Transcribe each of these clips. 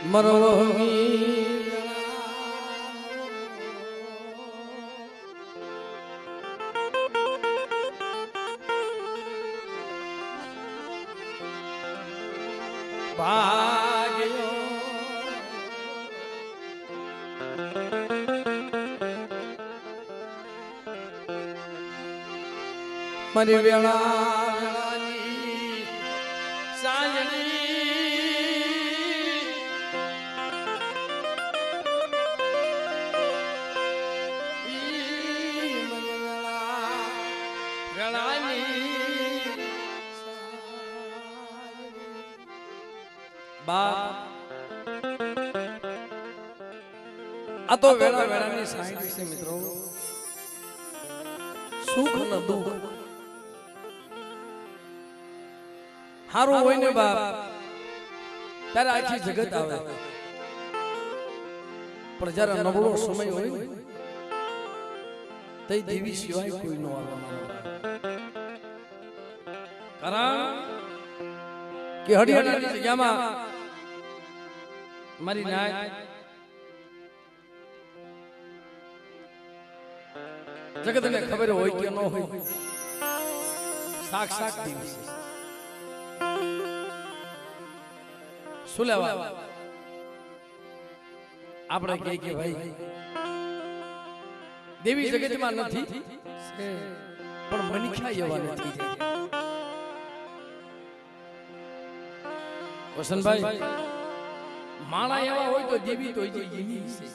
મરવમી ભાગ્યો મારી વેળા વેળાની સાંજણી બાપ આ તો વેળા વેળાની સાંઈ છે મિત્રો સુખ અને દુઃખ હારું હોય ને બાપ ત્યારે આખી જગત આવે પણ જ્યારે નબળો સમય હોય ને તે દેવી સિવાય કોઈ ન આવે કારણ કે હરિયાણાની જગ્યામાં મારી નાય જગતને ખબર હોય કે ન હોય સાક્ષાત દેવી છે શું લેવા આપણે કહે કે ભાઈ દેવી જગતમાં નથી પણ મનખ્યા એવા નથી વસંતભાઈ માણા એવા હોય તો દેવી તો એની છે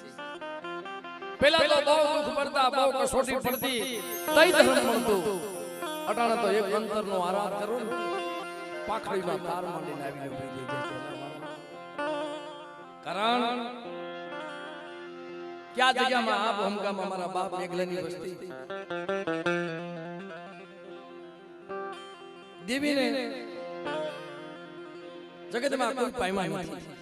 પેલા તો બહુ દુઃખ પડતા બહુ કસોટી પડતી તઈ ધર્મ મળતું અટાણે તો એક અંતરનો આરામ કરો ને પાખડીમાં તાર માંડીને આવીને ઉભી થઈ જાય કારણ ક્યાં જગ્યામાં આ ભૂમકામાં મારા બાપ મેઘલાની વસ્તી દેવીને જગતમાં કોઈ પાયમાન નથી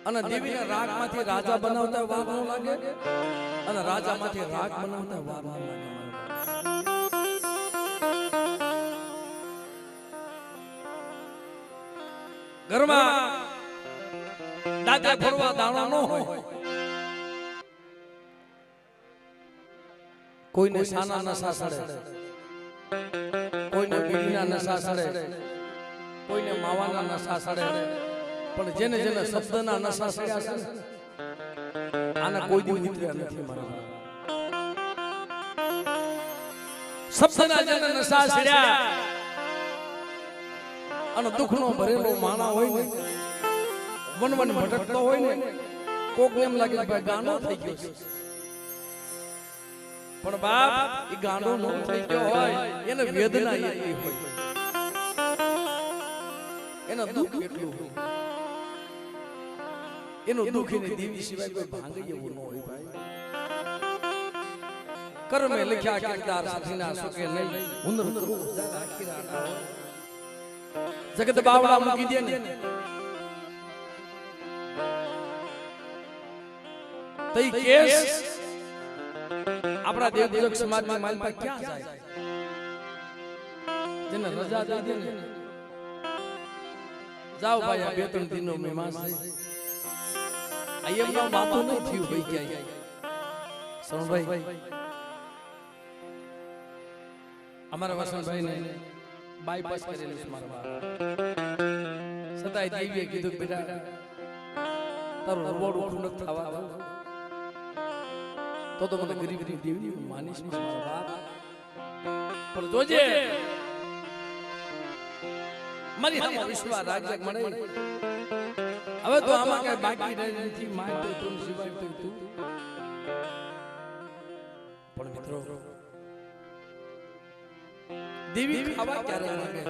અને દેવીને રાગમાંથી રાજા બનાવતા વાર ન લાગે અને રાજામાંથી રાગ બનાવતા વાર ન લાગે ઘરમાં દાદા ફરવા દાણો ન હોય કોઈને સાના નશા સડે કોઈને બીડીના નશા સડે કોઈને માવાના નશા સડે પણ જેને જેને શબ્દના નશા સડ્યા છે આના કોઈ દી ઉતર્યા નથી મારા શબ્દના જેને નશા સડ્યા અને દુઃખનો ભરેલો માણા હોય ને વન વન ભટકતો હોય ને કોકને એમ લાગે કે ગાંડો થઈ ગયો છે પણ બાપ એ ગાંડો ન થઈ ગયો હોય એને વેદના એટલી હોય એના દુઃખ એટલું હોય એનું દુઃખ એની દેવી સિવાય કોઈ ભાંગે એવું ન હોય ભાઈ કર્મે લખ્યા કિરદાર સાથીના સુકે નહીં હુનર કરું આખી રાત જગત બાવડા મૂકી દે ને તઈ કેસ આપણા દેવદૂત સમાજની માલ પર ક્યાં જાય જેને રજા દઈ દે ને જાઓ ભાઈ આ બે ત્રણ દિનનો મહેમાન છે આ એમનો વાતો ન થયું ભાઈ ક્યાંય સણભાઈ અમારા વસંતભાઈ ને બાયપાસ કરેલું છે મારા બાપ છતાંય દેવીએ કીધું બેટા તારું રબોડ ઉઠું ન થવા તો મને ગરીબની દેવી માનીશ મારા બાપ પણ જોજે મારી હામે વિશ્વાસ રાજ્ય મળે હવે તો આમાં કઈ બાકી નથી માંગતો તું સિવાય તો તું પણ મિત્રો દેવી ખાવા ક્યારે માંગે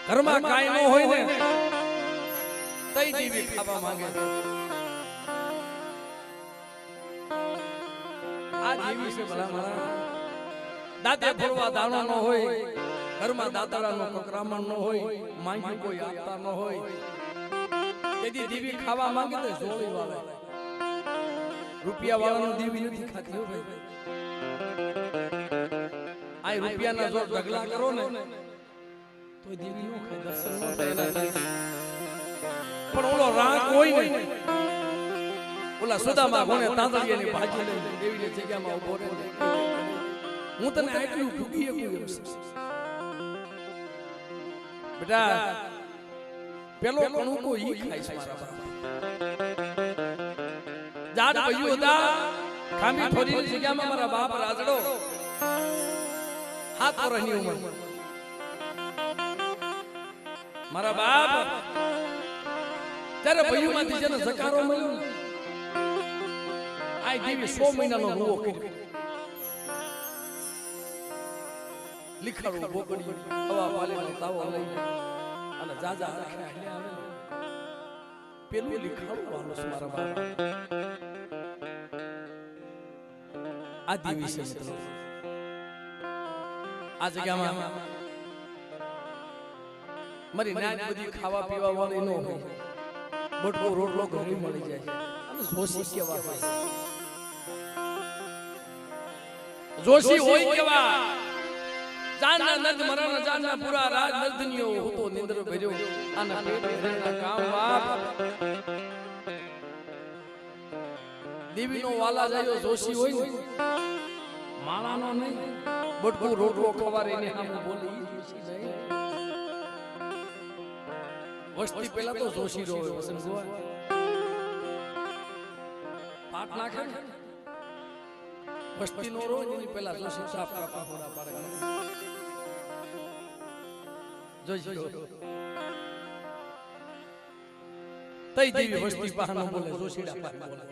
ઘરમાં કાઈ ન હોય ને તઈ દેવી ખાવા માંગે આ દેવી છે ભલા મારા દાદા ફરવા દાણો ન હોય ઘરમાં દાતારાનો કકરામણ ન હોય માંગ્યું કોઈ આપતા ન હોય તેથી દેવી ખાવા માંગે તો જોડી વાળા રૂપિયા વાળાનો દેવી નથી ખાતી ભાઈ આ રૂપિયાના જો ઢગલા કરો ને તો દેવી નો ખાય દર્શન ન થાય પણ ઓલો રાગ હોય ને ઓલા સુદામા ગોણે તાંતળિયાની ભાજી લઈને દેવીની જગ્યામાં ઉભો રહે હું તને આટલું ભૂગી શકું એમ છે બેટા પેલો કણુકો ઈ ખાઈશ મારા બાપ જાડ પૈયું હતા ખામી થોરીની જગ્યામાં મારા બાપ રાજડો 7 વર્ષની ઉંમર મારા બાપ ત્યારે પૈયુંમાંથી જેને જકારો મળ્યો આ દેવી 100 મહિનાનો રૂવો કર્યો લીખાડું બોકડી હવા પાલીનો તાવો લઈને અને જાજા આખે આવે પેલું લીખાડું વાલો મારા બાપ આ દેવી છે મિત્રો આ જગ્યામાં મારી નાચ બધી ખાવા પીવા વાળી ન હોય બટકો રોટલો ઘરે મળી જાય અને જોશી કેવા હોય જોશી હોય કેવા જાનના નંદ મરણ જાનના પૂરા રાજ નર્દનીઓ હતો નિંદ્ર ભર્યો આના પેટ ભરેલા કામ બાપ દેવીનો વાલા જાયો જોશી હોય ને માળાનો નહીં બટકો રોટલો ખવારે ને સામે બોલી જોશી નહીં વસ્તી પહેલા તો જોશી રોવે વસન ગોવા પાટ નાખે વસ્તી નો રોજ એની પહેલા જોશી સાફ કાપા હોડા પાડે જોશી તઈ દેવી વસ્તી પાહનો બોલે જોશીડા પાહનો બોલે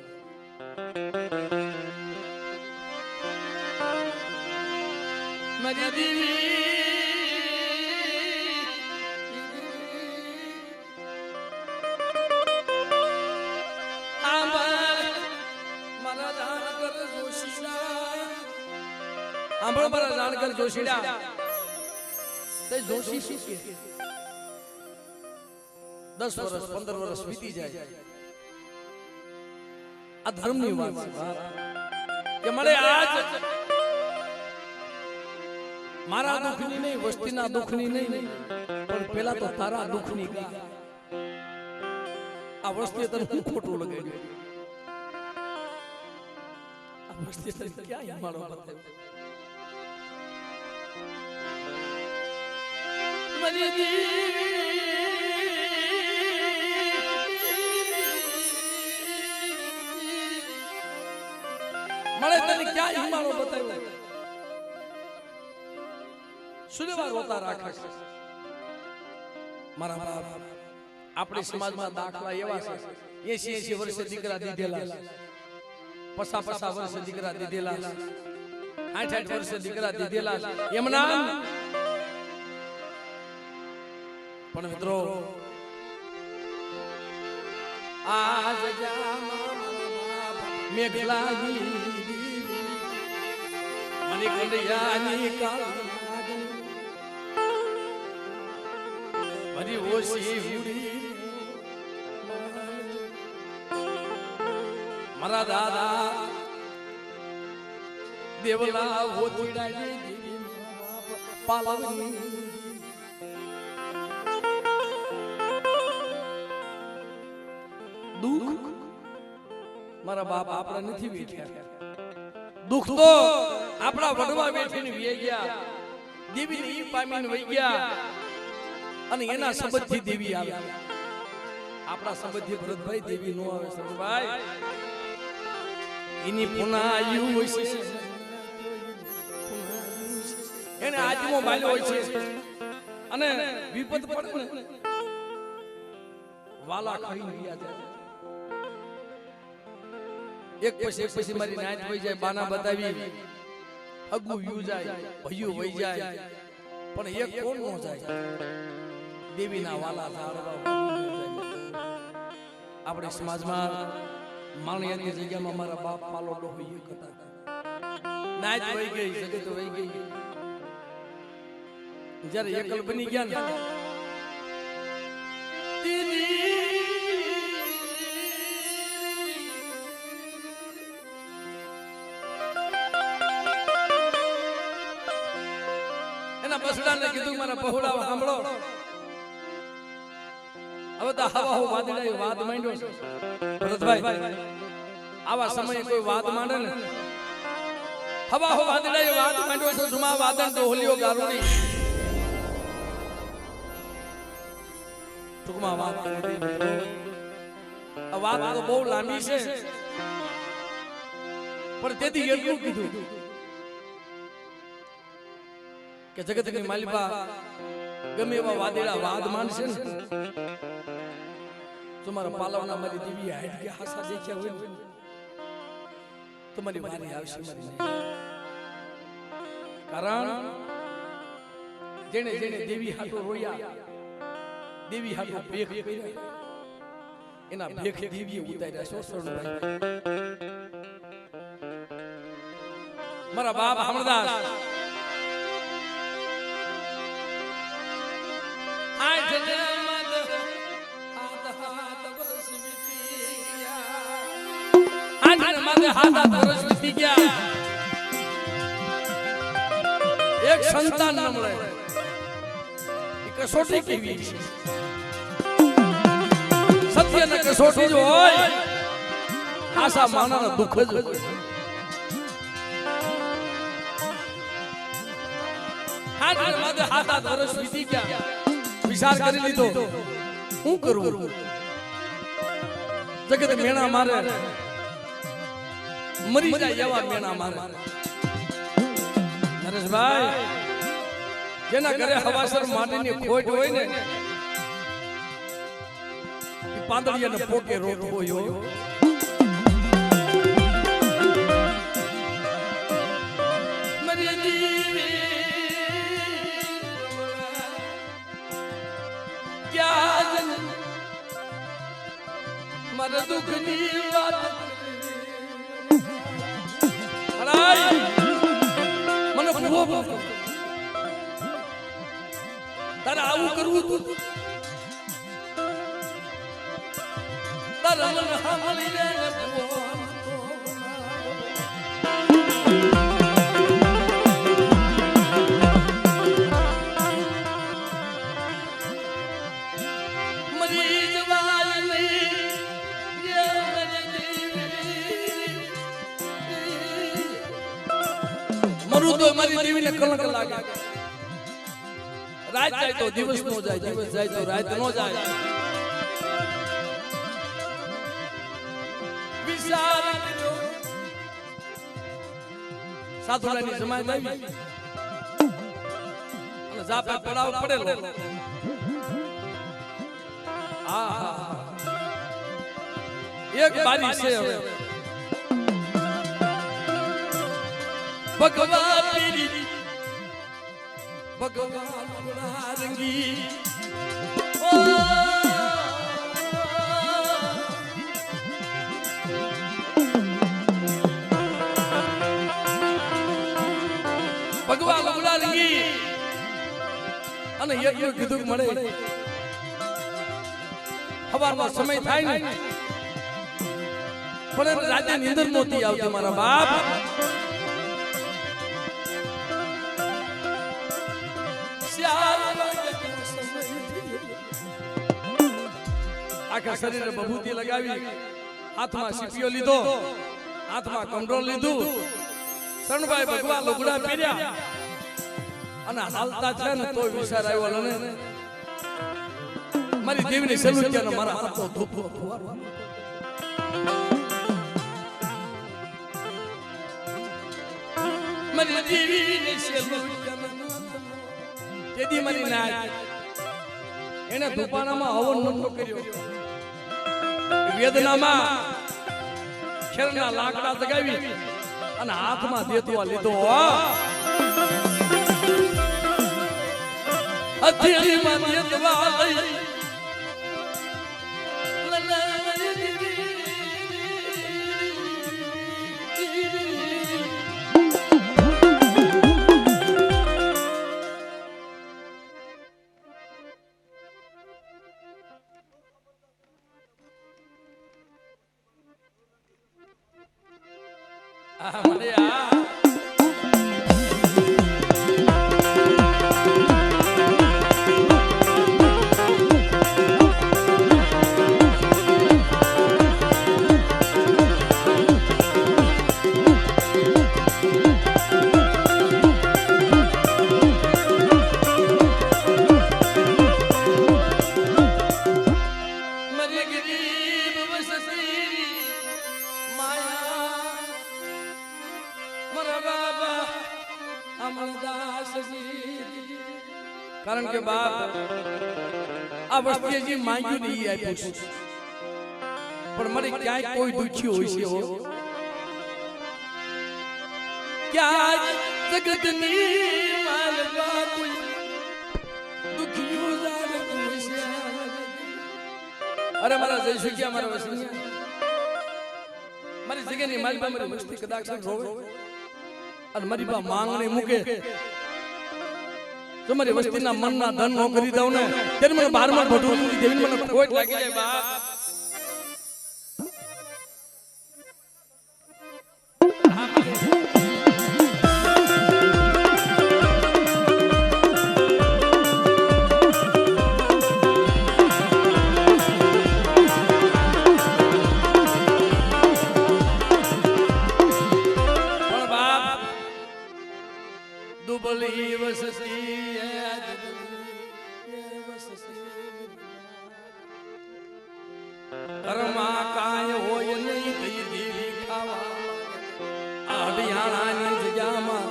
મારી દેવી આંબળ મારા જાણકર જોશીડા તે જોશી શું કે 10 વર્ષ 15 વર્ષ વીતી જાય આ ધર્મની વાત છે કે મળે આજ મારા દુખની નહીં વસ્તીના દુખની નહીં પણ પેલા તો તારા દુખની ગા આ વસ્તી તને હું ખોટું લગાડ્યું આ વસ્તી તને ક્યાં હિમાળો બતાવ્યો મને તને ક્યાં હિમાળો બતાવ્યો સુદેવા રોતા રાખે મારા બાપ આપણી સમાજમાં દાખલા એવા છે 80 વર્ષે દીકરા દીધેલા 50 વર્ષે દીકરા દીધેલા 60 વર્ષે દીકરા દીધેલા એમના પણ મિત્રો આજ મેઘલાની મને કંડિયાની કાળ મારી ઓછી ઉડી મારા દાદા દેવલા ઓતીડાની દેવી પાલવની દુઃખ મારા બાપ આપણા નથી વેઠ્યા દુઃખ તો આપણા વડવા વેઠીને વહી ગયા દેવીને ઈ પામીને વહી ગયા અને એના સંબંધી દેવી આવે આપણા સંબંધી ભરતભાઈ દેવી નો આવે સરભાઈ એની પુનાયુ હોય છે એને આત્મો બાલ્યો હોય છે અને વિપત પડે ને વાલા ખાઈને ગયા જાય એક પછી મારી નાચ વઈ જાય બાના બતાવી અગુ વ્યુ જાય ભયું વઈ જાય પણ એક કોણ નો જાય દેવીના વાલા ઝાડવા આપણે સમાજમાં માણિયાની જગ્યામાં મારા બાપ પાલો ડોહી એક હતા નાચ વઈ ગઈ જગત વઈ ગઈ જ્યારે એકલ બની ગયા ને એના બસડાને કીધું મારા બહુડા સાંભળો હવે તો હવા હો વાદળાએ વાદ માંડ્યો છે ભરતભાઈ આવા સમયે કોઈ વાદ માંડે ને હવા હો વાદળાએ વાદ માંડ્યો છે જુમા વાદન તો હોલીઓ ગારુડી ટૂંકમાં વાત કરી આ વાત તો બહુ લાંબી છે પણ તેથી એટલું કીધું કે જગતની માલિકા ગમે એવા વાદેડા વાદ માનશે ને તમારા પાલવના મારી દેવી હાઈટ કે હાસા દેખ્યા હોય ને તમારી વારી આવશે મારી કારણ જેને જેને દેવી હાટો રોયા દેવી હાટો ભેખ કર્યા એના ભેખ દેવીએ ઉતાર્યા શોષણભાઈ મારા બાપ હમદાસ એક સંતાન ન મળે કસોટી કેવી છે સત્ય ને કસોટી જો હોય આશા માનવ દુઃખ જ હોય હાથ વર્ષ વીતી ગયા વિચાર કરી લીધો શું કરવું જગત મેણા મારે મરી જાય એવા મેણા મારે નરેશભાઈ જેના ઘરે હવાસર માટીની ખોટ હોય ને પાંદડિયાને પોકે રોટો હોય મારા દુઃખની વાત મને ભૂવો તારે આવું કરવું તું તારા મન હામલી રે મરું તો મારી દેવીને કલંક લાગે રાત જાય તો દિવસ નો જાય દિવસ જાય તો રાત નો જાય વિચાર કર્યો સાધુરાની જમાત આવી અને જાપે પડાવ પડેલો એક બારી છે હવે ભગવાન પીરી ભગવાન રંગી ભગવાન ગુલા રંગી અને એટલું કીધું મળે સવારનો સમય થાય ને પણ રાતે નીંદર નહોતી આવતી મારા બાપ આખા શરીરે બભૂતિ લગાવી હાથમાં સીપીઓ લીધો હાથમાં કંડોળ લીધું શરણભાઈ ભગવાન લુગડા પહેર્યા અને હાલતા છે ને તો વિચાર આવ્યો ને મારી દેવીની સલુક્યાનો મારા હાથો ધોપો મારી દેવીની સલુક્યાનો તેદી મારી નાય એને ધૂપાણામાં હવન નતો કર્યો વેદનામાં ખેરના લાકડા જગાવી અને હાથમાં દેતવા લીધો હથેળીમાં દેતવા લઈ બાપ આ વસ્તુએ જે માંગ્યું ને ઈ આપ્યું છે પણ મને ક્યાંય કોઈ દુખી હોય છે હો ક્યાં જગતની માલવા કોઈ દુખિયો જાણે હોય છે અરે મારા જઈ શક્યા મારા વસી મારી જગ્યાની માલબા મારી મસ્તી કદાચ રોવે અને મારી બા માંગણી મૂકે તમારી વસ્તીના મનના ધન નો કરી દઉં ને ત્યારે મને 12માં ભટું દેવી મને ખોટ લાગી જાય બાપ દુબળી વસતી ઘરમાં કાંઈ હોય નહીં દઈ દેવી ખાવા અડિયાણાની જગ્યામાં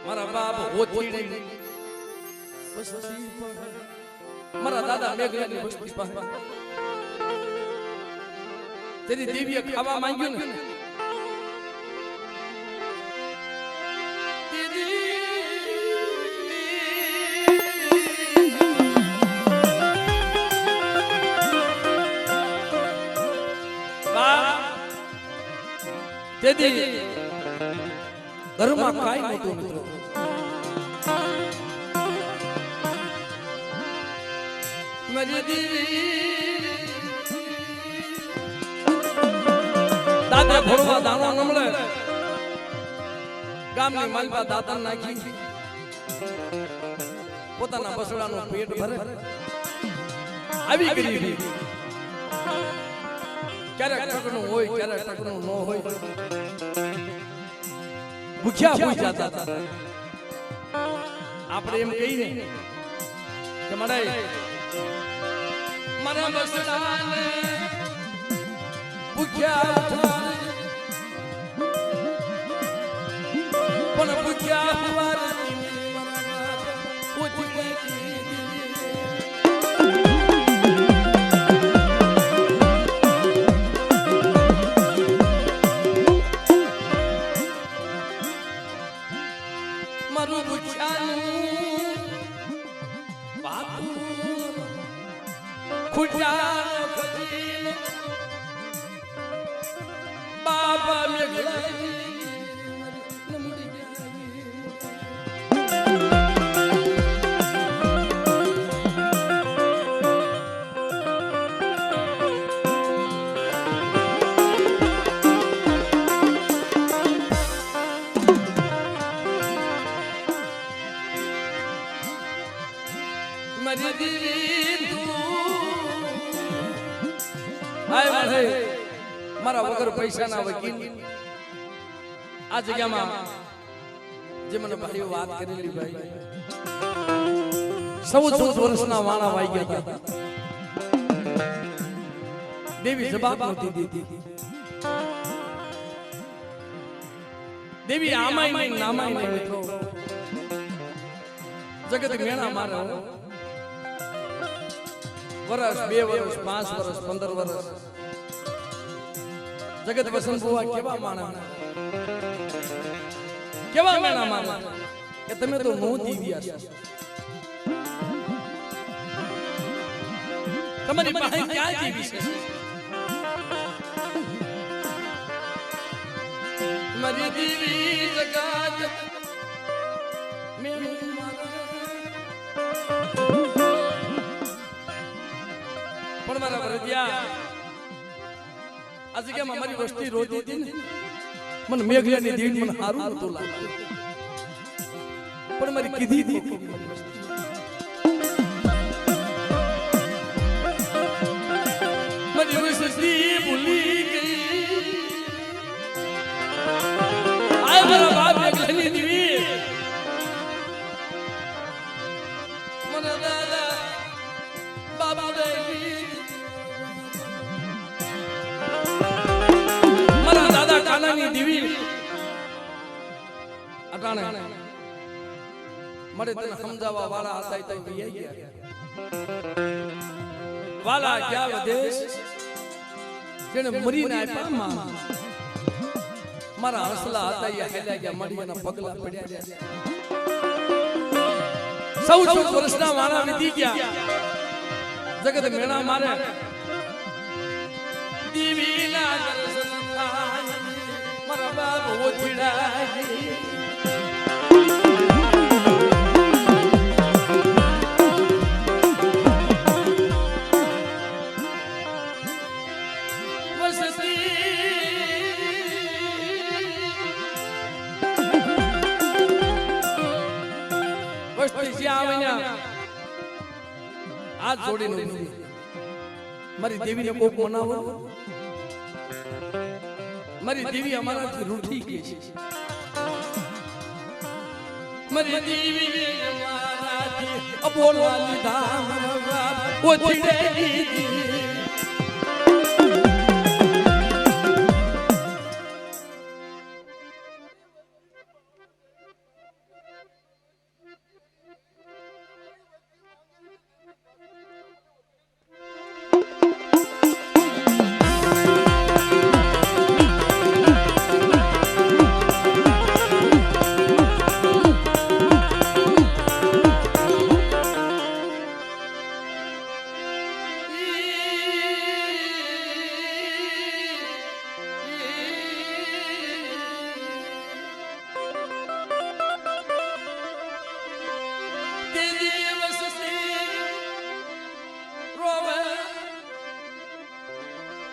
મારા બાપ હોતી વસતી મારા દાદા મેઘલાની વસ્તી પાસે તેની દેવીએ ખાવા માંગ્યું ને તેથી ઘરમાં કાઈ નહોતું મિત્રો મારી દેવી દાદા ભોળવા દાણો ન મળે ગામની માલપા દાતા નાખી પોતાના બસડાનું પેટ ભરે આવી ગરીબી ક્યારેક ટકનું હોય ક્યારેક ટકનું ન હોય ભૂખ્યા હોઈ જતા હતા આપણે એમ કહીને કે મારા બસડાને ભૂખ્યા પણ ભૂખ્યા હોવાથી મારું ભૂખ્યાનું બાપુ ખુજા ખજીનો બાપા મેઘલા મારી દેવી મારા વગર પૈસાના વકીલ આ જગ્યામાં જે મને ભાઈઓ વાત કરેલી ભાઈ 14 વર્ષના વાણા વાઈ ગયા હતા દેવી જવાબ નહોતી દીધી દેવી આમાય નહીં નામાય નહીં મિત્રો જગત મેણા મારે વર્ષ 2 વર્ષ 5 વર્ષ 15 વર્ષ જગત વસંત બુઆ કેવા માણા કેવા મેણા માણા કે તમે તો નો દીવ્યા છો તમારી પાસે ક્યાં દીવી છે મારી દીવી જગત મેણું પણ મારા વરદિયા આ જગ્યામાં મારી વસ્તી રોતી હતી ને મને મેઘલાની દેવી મને સારું નતું લાગતું પણ મારી કીધી હતી મારી વસ્તી ભૂલી ગઈ આ મારા બાપ મેઘલાની દેવી મને દાદા બાબા દેવી કાનાની દેવી અટાણે मरे तने समजावा वाला હતા તો વિયાઈ ગયા વાલા ક્યાં વિદેશ જેને મરીને આપ્યા માં મારા હસલા હતા એ હેલા ગયા મડીના પગલા પડ્યા સૌ વર્ષના વાળા વિધી ગયા જગત મેણા મારે દીવીના દર્શન થાય મારા બાપ ઓછીડાય हाथ जोड़ी मारी देवी ने कोक मनावो मारी देवी हमारा रूठी की मारी देवी ने हमारा अबोल वाली धाम वो छिड़ेगी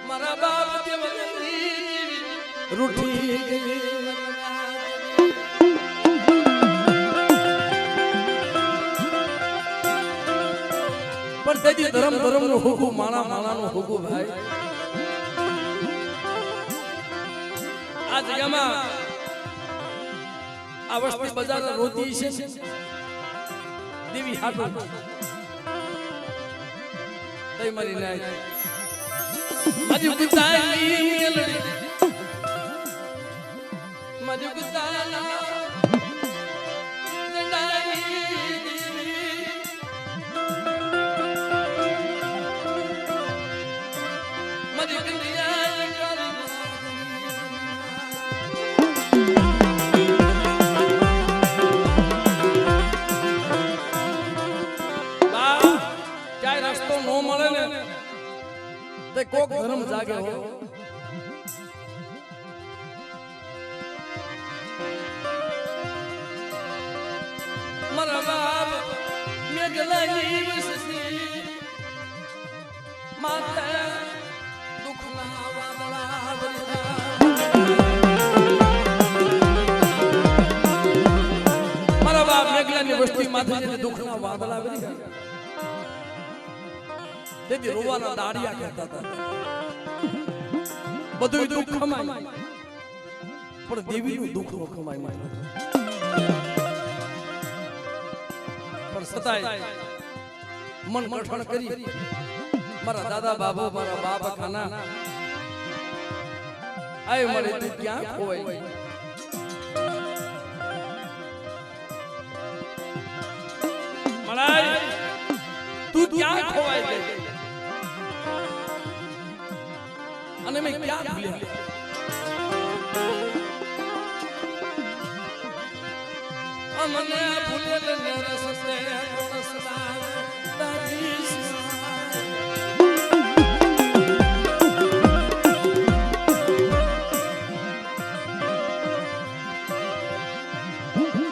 मारा बाप रूठी पर तेजी धर्म धर्म नो होगु माना माना नो होगु भाई आ जगह में आवस्ती बाजार रोती से देवी हाथ तई मरी नहीं मजू गुताली मेलड़ी मजू गुताला जंडाई मजू गुतिया बा चाहे रास्तो नो મળે ને ते कोक धर्म जागे हो मरा बाप मेघलानी बससी माता दुखना वादला बलिदा मरा बाप मेघलानी बस्ती माथे जे दुखना वादला बलिदा तेजी रोवाना दाड़िया कहता था બધું દુઃખ ખમાય પણ દેવીનું દુઃખ નો ખમાય પણ સતાય મન કઠણ કરી મારા દાદા બાબુ મારા બાપ ખાના આય મળે તું ક્યાં ખોવાય મળાય તું ક્યાં ખોવાય છે અને મેં क्या भूला हमने भूले ने रसते कोणसना दादीस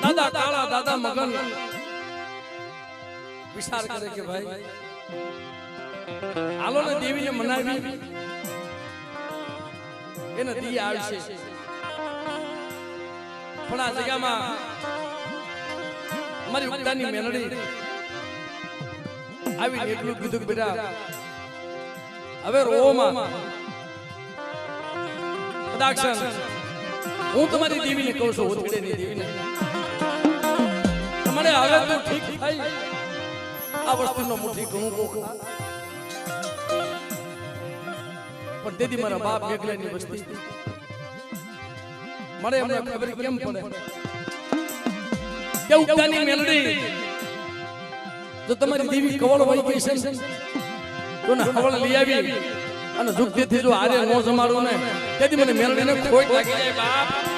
दादा काला दादा मगन विचार करे के भाई आलो ने देवी ने मनावी એને દી આવશે પણ આ જગ્યામાં અમારી ઉગતાની મેલડી આવી એટલું કીધું કે બેટા હવે રોમાં કદાક્ષન હું તમારી દેવીને કહું છું ઓથડીની દેવીને મને હવે તો ઠીક થઈ આ વસ્તુનો મુઠ્ઠી ઘણું કોખા पर दीदी मारा बाप मेघलानी बस्ती मरे हमने खबर केम पड़े કે ઉગતાની મેલડી જો તમારી દેવી કવળ વહી ગઈ છે તો ને હવળ લઈ આવી અને જુગતીથી જો આરે નો જમાડું ને તેથી મને મેલડીને ખોટ લાગી જાય બાપ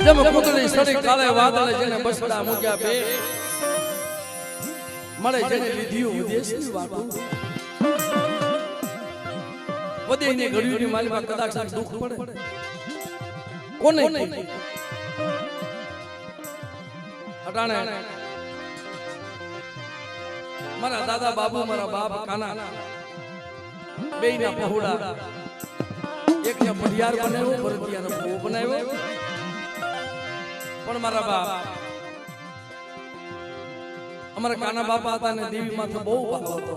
જમ કુદડી સડી કાળે વાદળે જેને બસડા મૂક્યા બે મળે જેને લીધ્યું વિદેશની વાતો વધેની ઘડીઓની માલમાં કદાચ દુઃખ પડે કોને અટાણે મારા દાદા બાબુ મારા બાપ કાના બેયના પહોળા એકને પઢિયાર બનાવ્યો ભરતિયાનો ભો બનાવ્યો પણ મારા બાપ અમારા કાના બાપા હતા ને દેવી માથે બહુ ભાવ હતો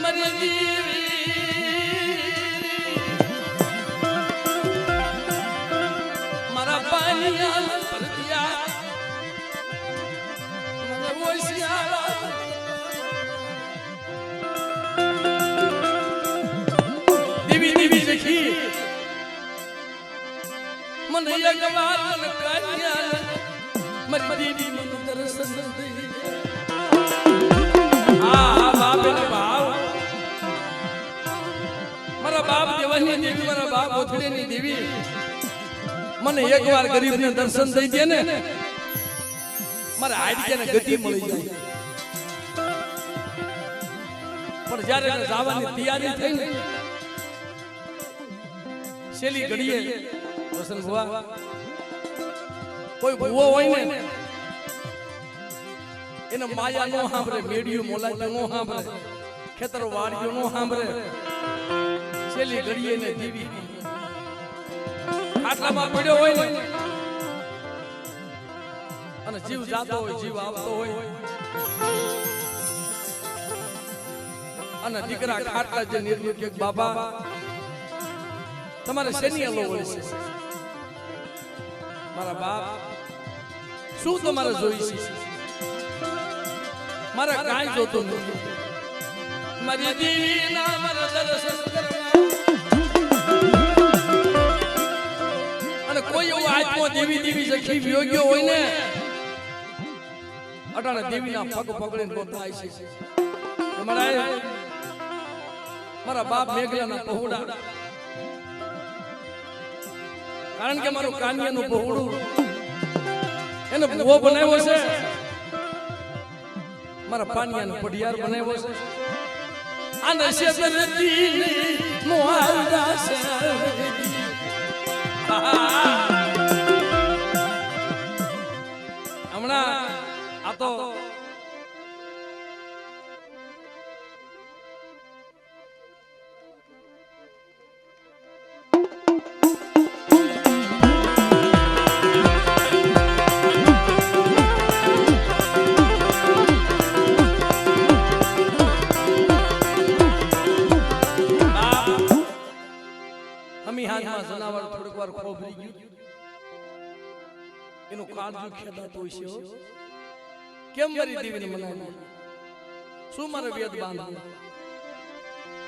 મારી દેવી મારા પાનિયા ભરતિયા મને ઓશિયાળા દેવી સખી મને એક વાર મન કાઢ્યા મારી દેવી મને દર્શન દઈ આ બાપ ને ભાવ મારા બાપ દેવાની દેવી મારા બાપ ઓથડીની દેવી મને એક વાર ગરીબને દર્શન દઈ દે ને મારા હાડકાને ગતિ મળી જાય પણ જ્યારે જવાની તૈયારી થઈ ને છેલ્લી ઘડીએ વસન ભુવા કોઈ ભુવો હોય ને એને માયા નો સાંભળે મેડિયું મોલાયું નો સાંભળે ખેતર વાડિયું નો સાંભળે છેલ્લી ઘડીએ ને દેવી ખાટલામાં પડ્યો હોય ને અને જીવ જાતો હોય જીવ આવતો હોય અને દીકરા ખાટલા જે નિર્ણય કે બાબા તમારે શેની અલો હોય છે મારા બાપ શું તમારે જોઈ છે મારા કાંઈ જોતો નથી મારી દેવી ના મારા દર્શન કરવા અને કોઈ એવો આત્મો દેવી દેવી સખી વિયોગ્ય હોય ને અટાણે દેવીના પગ પકડીને બોલાય છે મારા બાપ મેઘલાના પહોળા કારણ કે મારું કાનિયાનું પહોળું એને ભૂવો બનાવ્યો છે મારા પાનિયાનું પઢિયાર બનાવ્યો છે આને શેતરતી મોહાલડા છે હમણાં આ તો જનાવર થોડીક વાર ખોભરી ગયું એનું કાળજું ખેદાતું હોય છે કેમ મારી દેવીને મનાવી શું મારે વેદ બાંધવું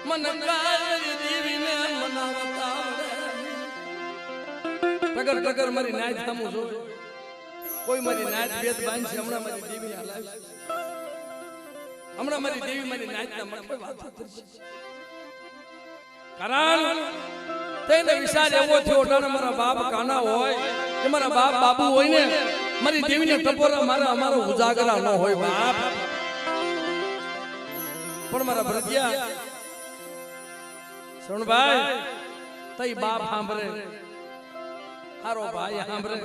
મન કાળી દેવીને મનાવતા ટગર ટગર મારી નાય થામું જો કોઈ મારી નાચ વેદ બાંધશે હમણાં મારી દેવી હલાવશે હમણાં મારી દેવી મારી નાચના મઠે વાત કરશે કારણ તેને વિચાર એવો થયો ઓટાને મારા બાપ કાના હોય કે મારા બાપ બાબુ હોય ને મારી દેવીને ટપોરા મારા અમારો ઉજાગરા ન હોય બાપ પણ મારા ભરતિયા શરણભાઈ તઈ બાપ સાંભળે હારો ભાઈ સાંભળે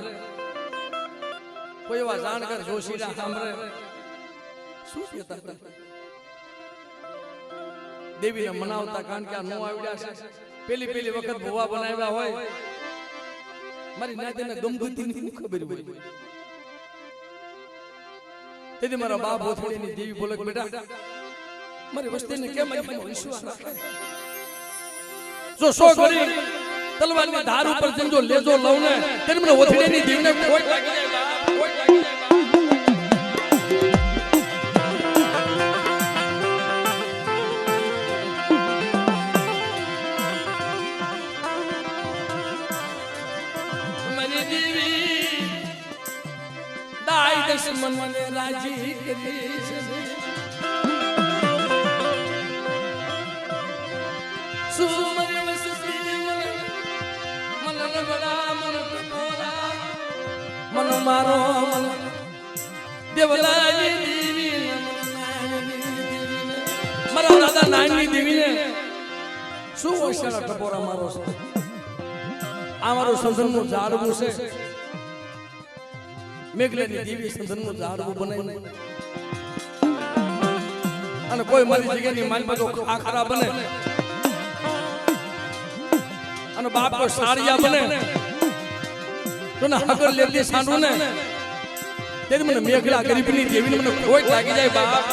કોઈ એવા જાણકાર જોશીલા સાંભળે શું કહેતા દેવીને મનાવતા કારણ કે આ નો આવડ્યા છે પેલી વખત ભુવા બનાવ્યા હોય મારી નાતીને ગમગતીની ખબર હોય તેથી મારા બાપ ઓથડીની દેવી બોલે બેટા મારી વસ્તીને કેમ વિશ્વાસ રાખે જો સો કરી તલવારની ધાર ઉપર જંજો લેજો લઉં ને તેને મને ઓથડીની દેવીને ખોટ લાગી જાય બાપ ખોટ લાગી જાય બાપ મને રાજી કરી છે સુમરી વસતી મન બડા મન ટકોરા મન મારો મન દેવલાની દેવી મારા દાદા નાની દેવીને શું ઓશા ટકોરા મારો છે આ મારો સંધનનું ઝાડવું છે મેઘલાની દેવી સંધનનું ઝાડવું બનાવી અને કોઈ મારી જગ્યાની માલમાં તો આખરા બને અને બાપ કો સાડિયા બને તો ના હગર લેતી સાંડું ને તેથી મને મેઘલા ગરીબની દેવીને મને કોઈ લાગી જાય બાપ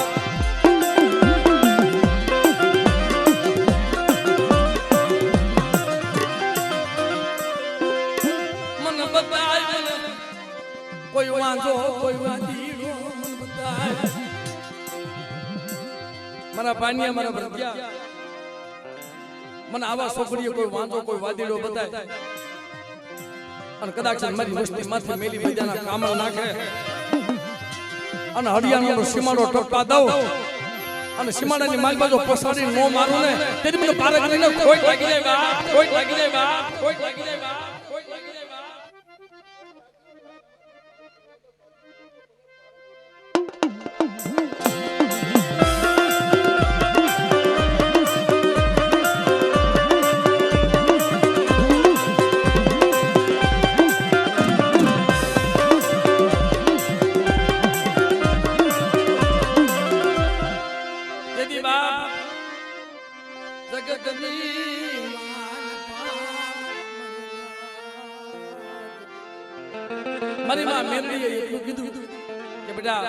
મને બતાય કોઈ વાંધો કોઈ વાદીડો મન બતાય મારા પાનિયા મારા ભરતિયા મને આવા છોકરીઓ કોઈ વાંધો કોઈ વાદીડો બતાય અને કદાચ મારી વસ્તી માથે મેલી બજાના કામળ નાખે અને હરિયાણાનો સીમાડો ટપકા દઉં અને સીમાડાની માલબાજો પસાડી નો મારું ને તેથી મને પારક લઈને કોઈ લાગી જાય બાપ કોઈ લાગી જાય બાપ કોઈ લાગી જાય બાપ કોઈ લાગી જાય બાપ મારી માં મેમરીએ એટલું કીધું કે બેટા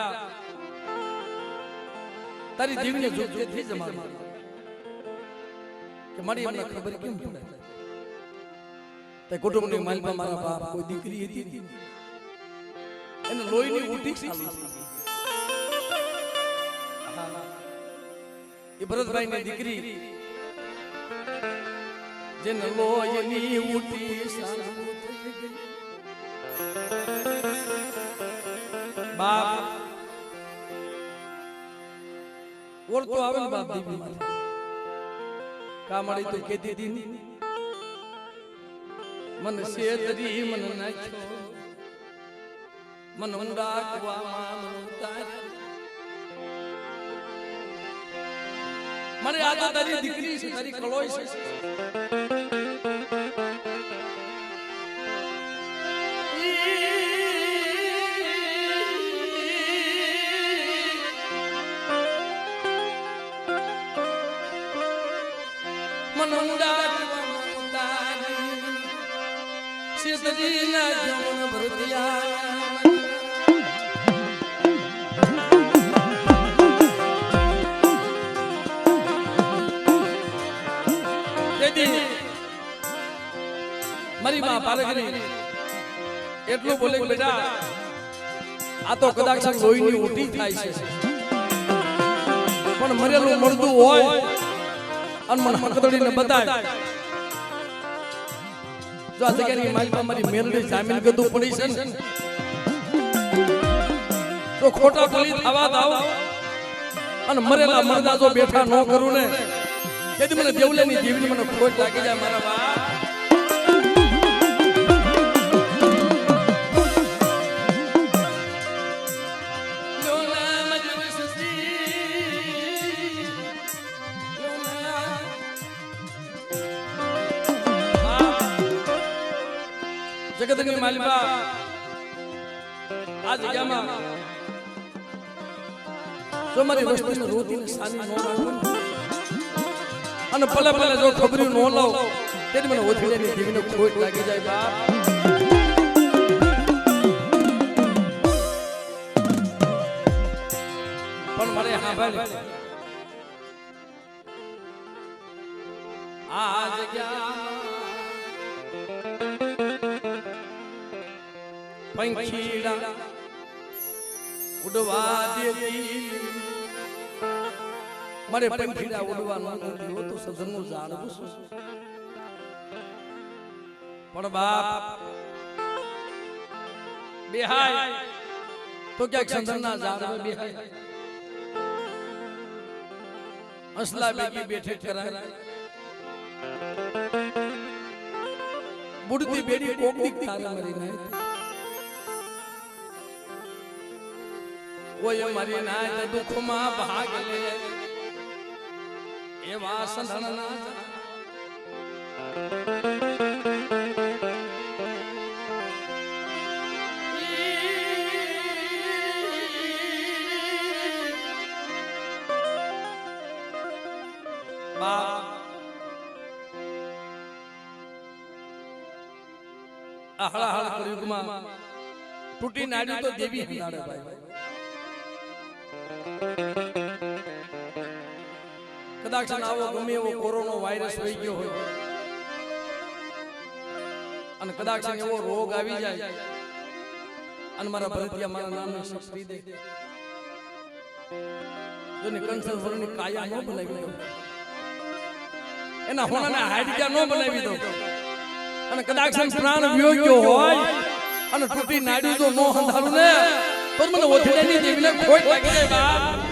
તારી દેવીને જોજે થી જમાડો કે મારી અમને ખબર કેમ પડે તે કુટુંબની માલમાં મારા બાપ કોઈ દીકરી હતી એને લોહીની ઉઠી ચાલુ એ ભરતભાઈની દીકરી જેને લોહીની ઉઠી ચાલુ બાપ ઓળતો આવે ને બાપ દીવી માથે કામડી તો કેતી દી મન શેતરી મન નાખ્યો મન ઊંડા કુવામાં મન ઉતાર મને આ તો તારી દીકરી છે તારી કલોય છે મારી માં પારગની એટલું બોલે બેટા આ તો કદાચ લોહીની ઉઠી થાય છે પણ મરેલું મળતું હોય અને મને હકદડીને બતાય જો આ જગ્યાની માલમાં મારી મેરડી જામીન ગદુ પડી છે ને તો ખોટા ભલી થવા દાવ અને મરેલા મરદા જો બેઠા ન કરું ને તેથી મને દેવલાની દેવીની મને ખોટ લાગી જાય મારા બા જગતની માલિકા આ જગ્યામાં જો મારી વસ્તીને રોતીને સાની ન રાખું અને ભલે ભલે જો ખબરી ન લાવ તેથી મને ઓથીની દેવીને ખોટ લાગી જાય બાપ પણ મારે હા ભાઈ આ જગ્યા પંખીડા ઉડવા દેતી મારે પંખીડા ઉડવાનું નથી તો સદનનું ઝાડવું શું પણ બાપ બેહાય તો ક્યાંક સંદનના ઝાડમાં બેહાય હસલા બેગી બેઠે કરાય બુડતી બેડી કોકડી તારે મરી નાય કોઈ મરી નાય દુઃખમાં ભાગ લે એવા સંધનના હળા હળ કળયુગમાં તૂટી નાડી તો દેવી હંડાડે ભાઈ કદાચ આવો ગમે એવો કોરોના વાયરસ થઈ ગયો હોય અને કદાચ એવો રોગ આવી જાય અને મારા ભરતિયા મારા નામને શક્તિ દે જોને કંસર વરની કાયા ન બનાવી દો એના હોનાના હાડક્યા ન બનાવી દો અને કદાચ પ્રાણ વ્યો ગયો હોય અને તૂટી નાડી જો નો હંધારું ને તો મને ઓથીની દેવીને ખોટ લાગી જાય બાપ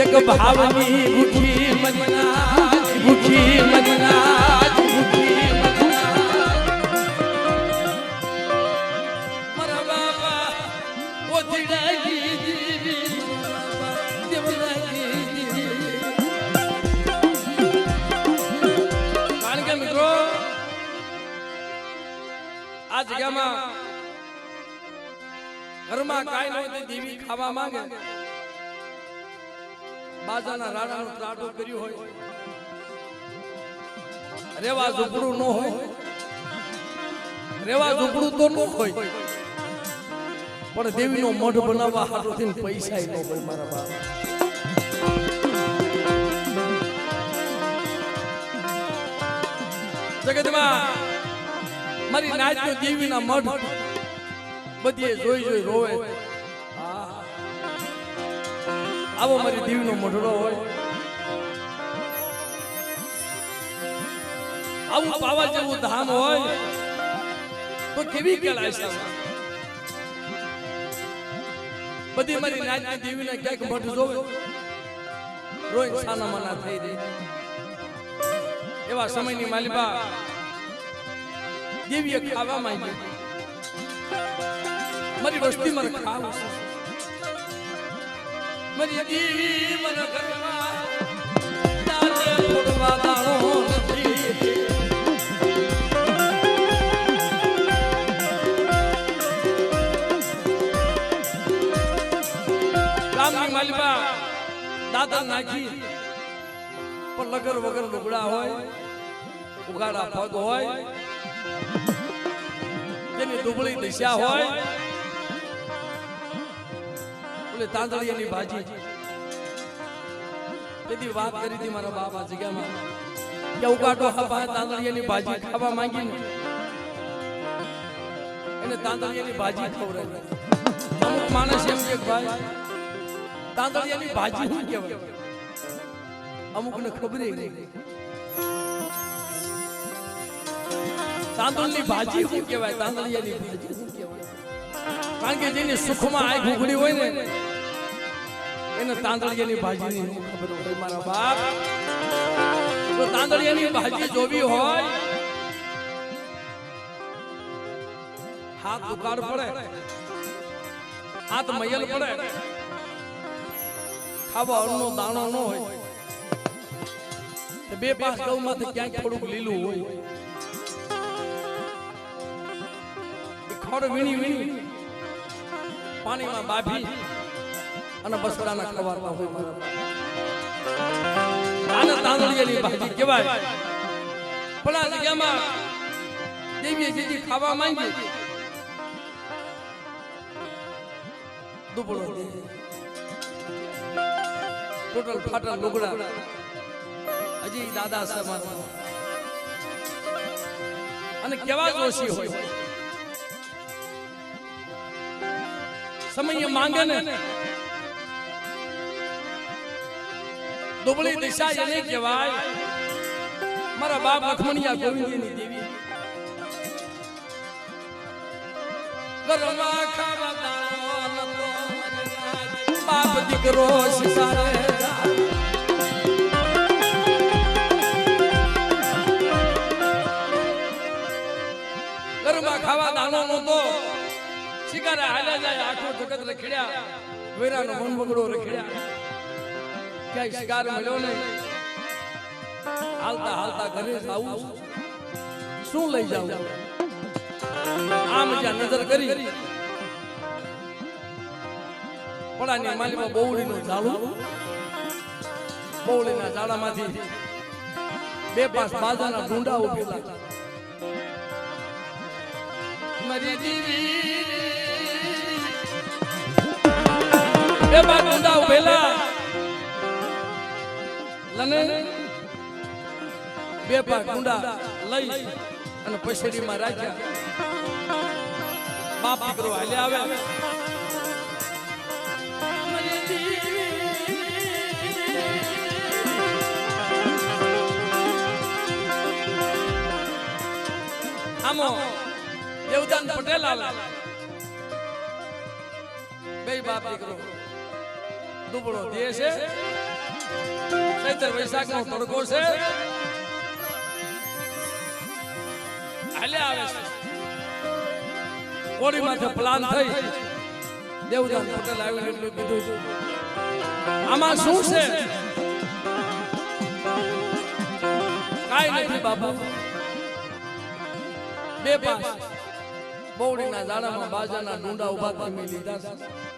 એક ભાવની ભૂખી મદના ભૂખી મદના ભૂખી મદના મારા બાપા ઓથીડા ગીજી દેવલા ગીજી કારણ કે મિત્રો આ જગ્યામાં ઘરમાં કાંઈ ન હોય તો દેવી ખાવા માંગે બાજાના રાણાનું ત્રાટું કર્યું હોય રેવા ઝૂંપડું ન હોય રેવા ઝૂંપડું તો ન હોય પણ દેવીનો મઢ બનાવવા હાથોથી પૈસા ન હોય મારા બાપ જગતમાં મારી નાચનો દેવીના મઢ બધીએ જોઈ જોઈ રોવે આવો મારી દેવીનો મઢડો હોય આવું પાવા જેવું ધામ હોય તો કેવી કલાય છે બધી મારી નાચની દેવીને ક્યાંક મઢ જોવે રોઈ છાના માના થઈ દે એવા સમયની માલિકા દેવીએ ખાવા માંગી મારી વસ્તી મને ખાવું છે મારી દેવી મને ઘરમાં દાલે ફોડવા દાણો નથી ગામની માલિકા દાદા નાખી પણ લગર વગર લુગડા હોય, ઉગાડા પગ હોય, જેની દુબળી દિશા હોય, ઓલે તાંદળિયાની ભાજી તેથી વાત કરી હતી મારા બાપા જગ્યામાં કે ઉગાડો હપા તાંદળિયાની ભાજી ખાવા માંગીને એને તાંદળિયાની ભાજી ખવડાવી. અમુક માણસ એમ કે ભાઈ તાંદળિયાની ભાજી શું કહેવાય, અમુકને ખબર નહીં તાંદળની ભાજી શું કહેવાય, તાંદળિયાની ભાજી શું કહેવાય. કારણ કે જેની સુખમાં આંખ ઉઘડી હોય ને એને તાંદળિયાની ભાજીની ખબર હોય. મારા બાપ તો તાંદળિયાની ભાજી જોવી હોય હાથ ઉકાળ પડે, હાથ મયલ પડે, ખાવા અન્નનો દાણો ન હોય, બે પાંચ ગૌમાંથી ક્યાંક થોડુંક લીલું હોય, ખડ વીણી વીણી પાણીમાં બાફી અને બસડાના ખવારતા હોય. આને તાંદળિયાની ભાજી કહેવાય. પણ આ જગ્યામાં દેવીએ જે ખાવા માંગી દુબળો ટોટલ ફાટા લુગડા હજી દાદા સમાન અને કેવા જોશી હોય. સમય માંગે ને દુબળી દિશા એને કહેવાય. મારા બાપ લખમણિયા ગોવિંદજીની દેવી ગરમા ખાવા દાણો બાપ દીકરો શિકારે ગરમા ખાવા દાણો નતો શિકારે હાલ્યા જાય. આખો જગત રખડ્યા, વેરાનો મન બગડો રખડ્યા, ક્યાંય શિકાર મળ્યો નહીં. હાલતા હાલતા ઘરે આવું શું લઈ જાઉં, આમ જ્યાં નજર કરી પડાની માલીમાં બહુડીનું ઝાડું, બહુડીના ઝાડામાંથી બે પાંચ બાજાના ડુંડા ઉભેલા. મારી દીવી બે પાંચ ડુંડા ઉભેલા લને બે પાંચ ડુંડા લઈ અને પછેડીમાં રાખ્યા. બાપ દીકરો હાલ્યા આવે. આમો દેવદાન પટેલ આવે. બે બાપ દીકરો દુબળો દે છે, ચૈત્ર વૈશાખ નો તડકો છે, હાલ્યા આવે છે. કોડી માથે પ્લાન થઈ દેવદાન પટેલ આવીને એટલું કીધું આમાં શું છે. કાઈ નથી બાપા, બે પાંચ બહુડીના ઝાડામાં બાજાના ડુંડા ઉભા તમે લીધા.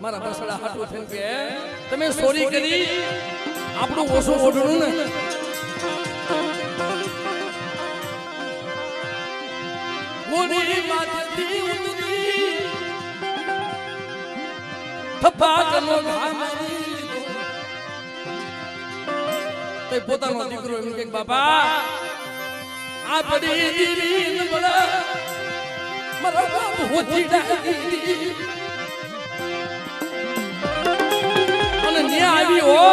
મારા બસડા હાટું થઈને કે તમે ચોરી કરી આપણું ઓછું ઓઢણું ને ગોડી માથેથી ઉતરી થપાટનો ઘા મારી લીધો. તે પોતાનો દીકરો એમ કે બાપા આ પડી દીવી ન બળા મારા બાપ હોતી ડાકી અને ન્યા આવી હો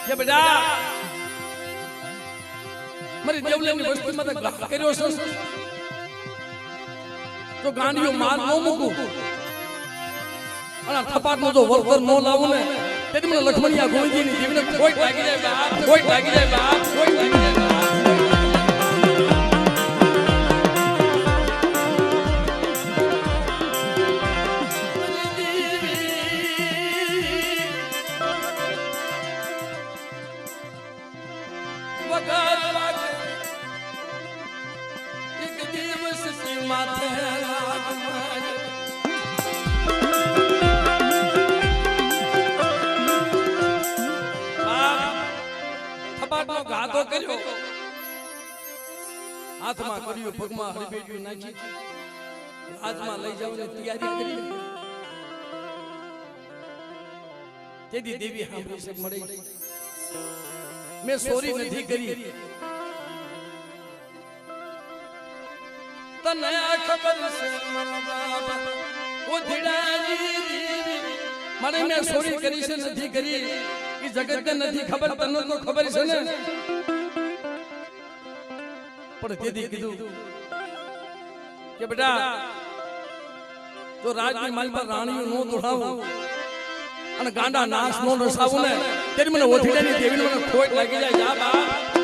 કે બેટા મારી દેવલેની વસ્તીમાં તો ઘા કર્યો છે તો ગાંડીઓ માર ન મૂકું અને થપાટનો જો વળતર ન લાવું ને તેથી મને લખમણિયા ગોવિંદજીની દેવીને કોઈ લાગી જાય બાપ, કોઈ લાગી જાય બાપ, કોઈ લાગી જાય બાપ. એક દિવસ માથે હાથો કર્યો હાથમાં કર્યું પગમાં હળબેટ્યું નાખી હાથમાં લઈ જવાની તૈયારી કરી તેથી દેવી સાંભળી છે મળી મેં સોરી નથી કરી તને ખબર છે ઓ ધીડાજી દેવી મને મેં સોરી કરી છે નથી કરી એ જગતને નથી ખબર તને તો ખબર છે ને પણ તેથી કીધું કે બેટા જો રાજની માલ પર રાણીઓ નો દોડાવું અને ગાંડા નાશ નો રસાવું ને તેરી મને ઓથીડાની દેવીને મને ખોટ લાગી જાય જા બા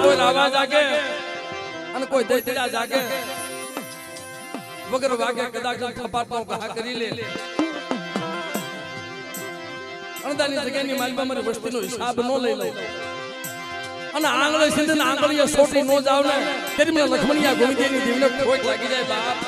કોઈ લાવા જાગે અને કોઈ દૈતડા જાગે વગર વાગે કદાચ થપાટનો ઘા કરી લે અણદાની જગ્યાની માલમાં મારી વસ્તીનો હિસાબ ન લઈ લો અને આંગળે સિંધના આંગળીએ સોટી ન જાવ ને તેરી મને લખમણિયા ગોવિંદની દેવીને ખોટ લાગી જાય બાપ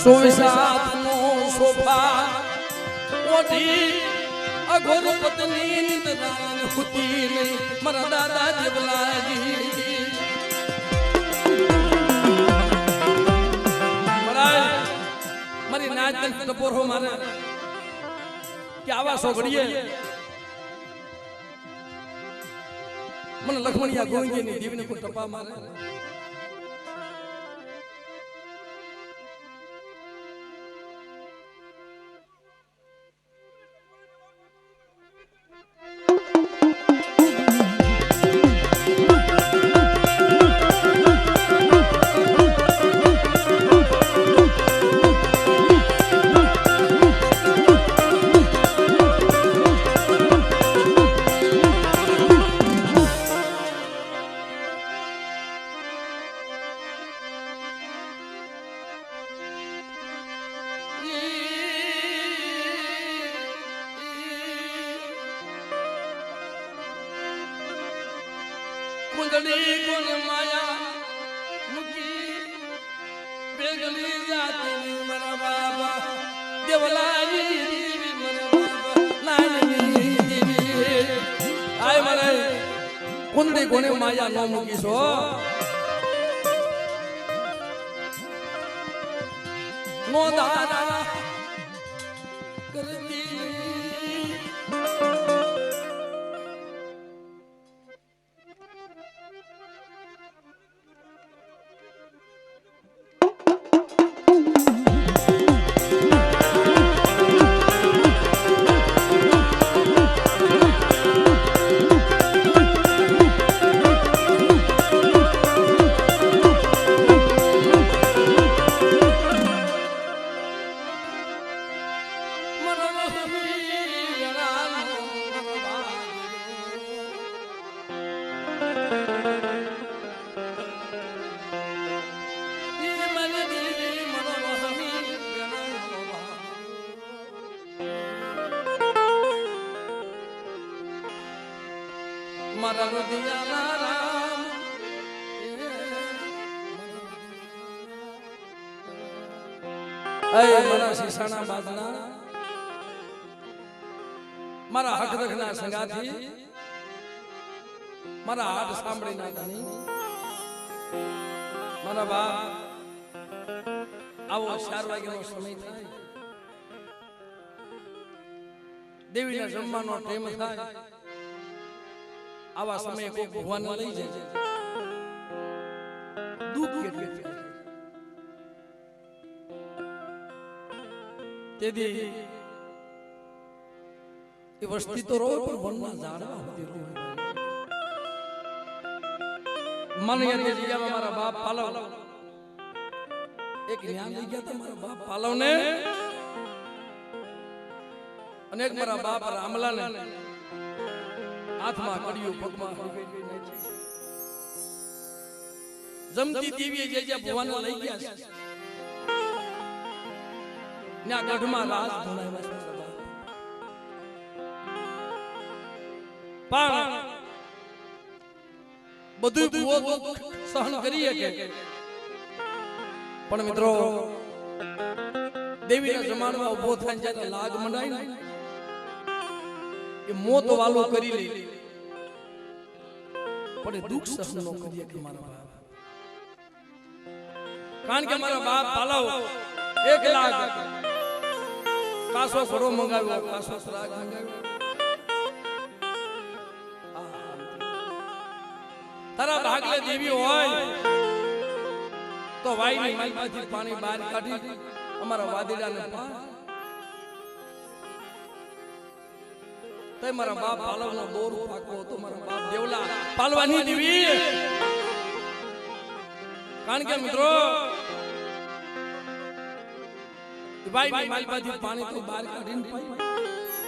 સોવિસાત નો સોફા ઓઢી અઘોર પત્ની નિંદરાન હુતી નહીં મારા દાદા દેવલાજી મારી નાચ ટપોર હો મારે કે આવા સોગડીએ મને લખમણિયા ગોવિંદની દેવીને કોઈ ટપા મારે कुंडली गुण माया मुकी बेगली जाती मरा बाबा देवलाजी देवी मरा बाबा नानी देवी आय मरे कुंडली गुण माया नो मुकी सो नो दादा करती મારા હૃદયના રામ એ મારા શીશાના બાદના મારા હક રખના સંગાથી મારા હાથ સાંભળીના ધણી મારા બાપ આવો 4 વાગ્યાનો સમય થાય દેવીના જમવાનો ટાઈમ થાય આવા સમયે કોઈ ભગવાન લઈ જાય દુઃખ કેટલું તેથી એ વસ્તી તો રોય પણ વનમાં ઝાડવા હતી રોય મને યાદ જગ્યામાં મારા બાપ પાલવ એક જ્ઞાન લઈ ગયા હતા મારા બાપ પાલવ ને અનેક મારા બાપ રામલાને હાથમાં કડિયું પગમાં જમતી દેવીએ જે ભુવાનો લઈ ગયા છે ના ગઢમાં રાજ ભણાવ્યા છે પણ બધું ભૂવો સહન કરી શકે પણ મિત્રો દેવીના જમાનામાં ઉભો થાય જ્યારે લાગ મંડાય ને એ મોત વાલો કરી લે પણ દુઃખ સહન ન કરી શકે મારા બાપ કારણ કે મારા બાપ પાલાવ 1 લાખ કાસો ઘડો મંગાવ્યો કાસો શ્રાગ મંગાવ્યો તારા ભાગલે દેવી હોય તો વાઈની માલમાંથી પાણી બહાર કાઢી અમારા વાદીડાને તે મારા બાપ પાલવનો દોર પાકો તો મારા બાપ દેવલા પાલવાની દેવી કારણ કે મિત્રો વાઈની માલમાંથી પાણી તો બહાર કાઢીને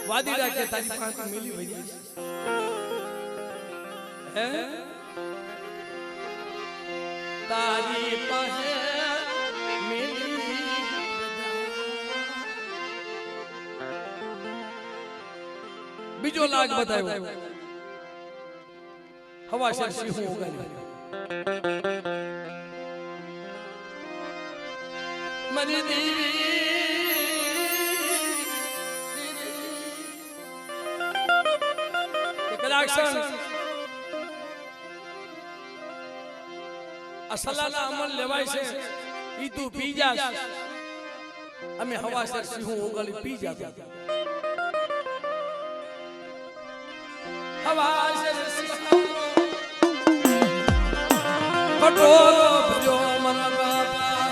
વાદીડા કે તારી પાસે મિલી વઈ હે તારી પાસે મિલી બીજો લાગ બતાવ્યો હવા છે સિંહ ઉગાડ્યો મરી દેવી કલાક્ષણ અસલાના અમલ લેવાય છે ઈ તું પી જાસ અમે હવા છે સિંહ ઉગાડી પી જાતા હવા છે સિંહ કટોરો ભર્યો મારા બાપા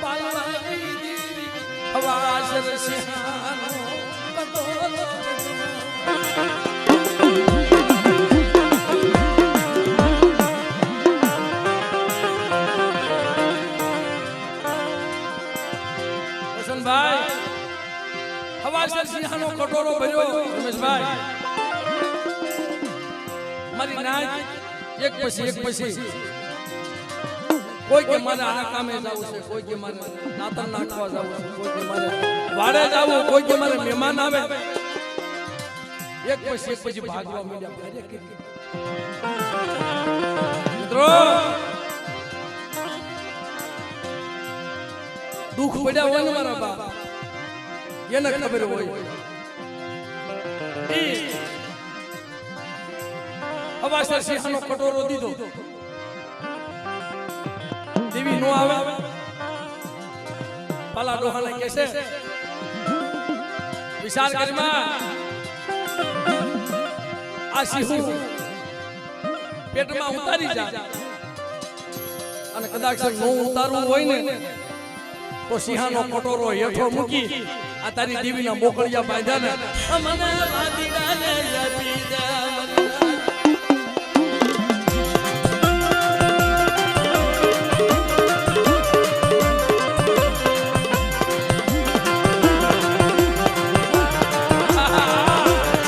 પાલવાની દેવી હવા છે સિંહનો કટોરો ભાઈ હવાસર સિંહનો કટોરો ભર્યો રમેશભાઈ મારી નાચ એક પછી કોઈ કે મારે આ કામે જાવું છે કોઈ કે મારે નાતન નાખવા જાવું છે કોઈ કે મારે વાડે જાવું કોઈ કે મારે મહેમાન આવે એક પછી ભાગવા માંડ્યા મિત્રો દુઃખ પડ્યા હોય ને મારા બાપ એને ખબર હોય હવાસર સિંહનો કટોરો દીધો દેવી નો આવે પાલા ડોહાને કહે છે વિચાર કરીમાં આ સિંહ પેટમાં ઉતારી જા અને કદાચ નો ઉતારવું હોય ને તો સિંહનો કટોરો હેઠો મૂકી આ તારી દેવીના મોકળિયા બાંધ્યા ને મને વાદીડાને આપી દે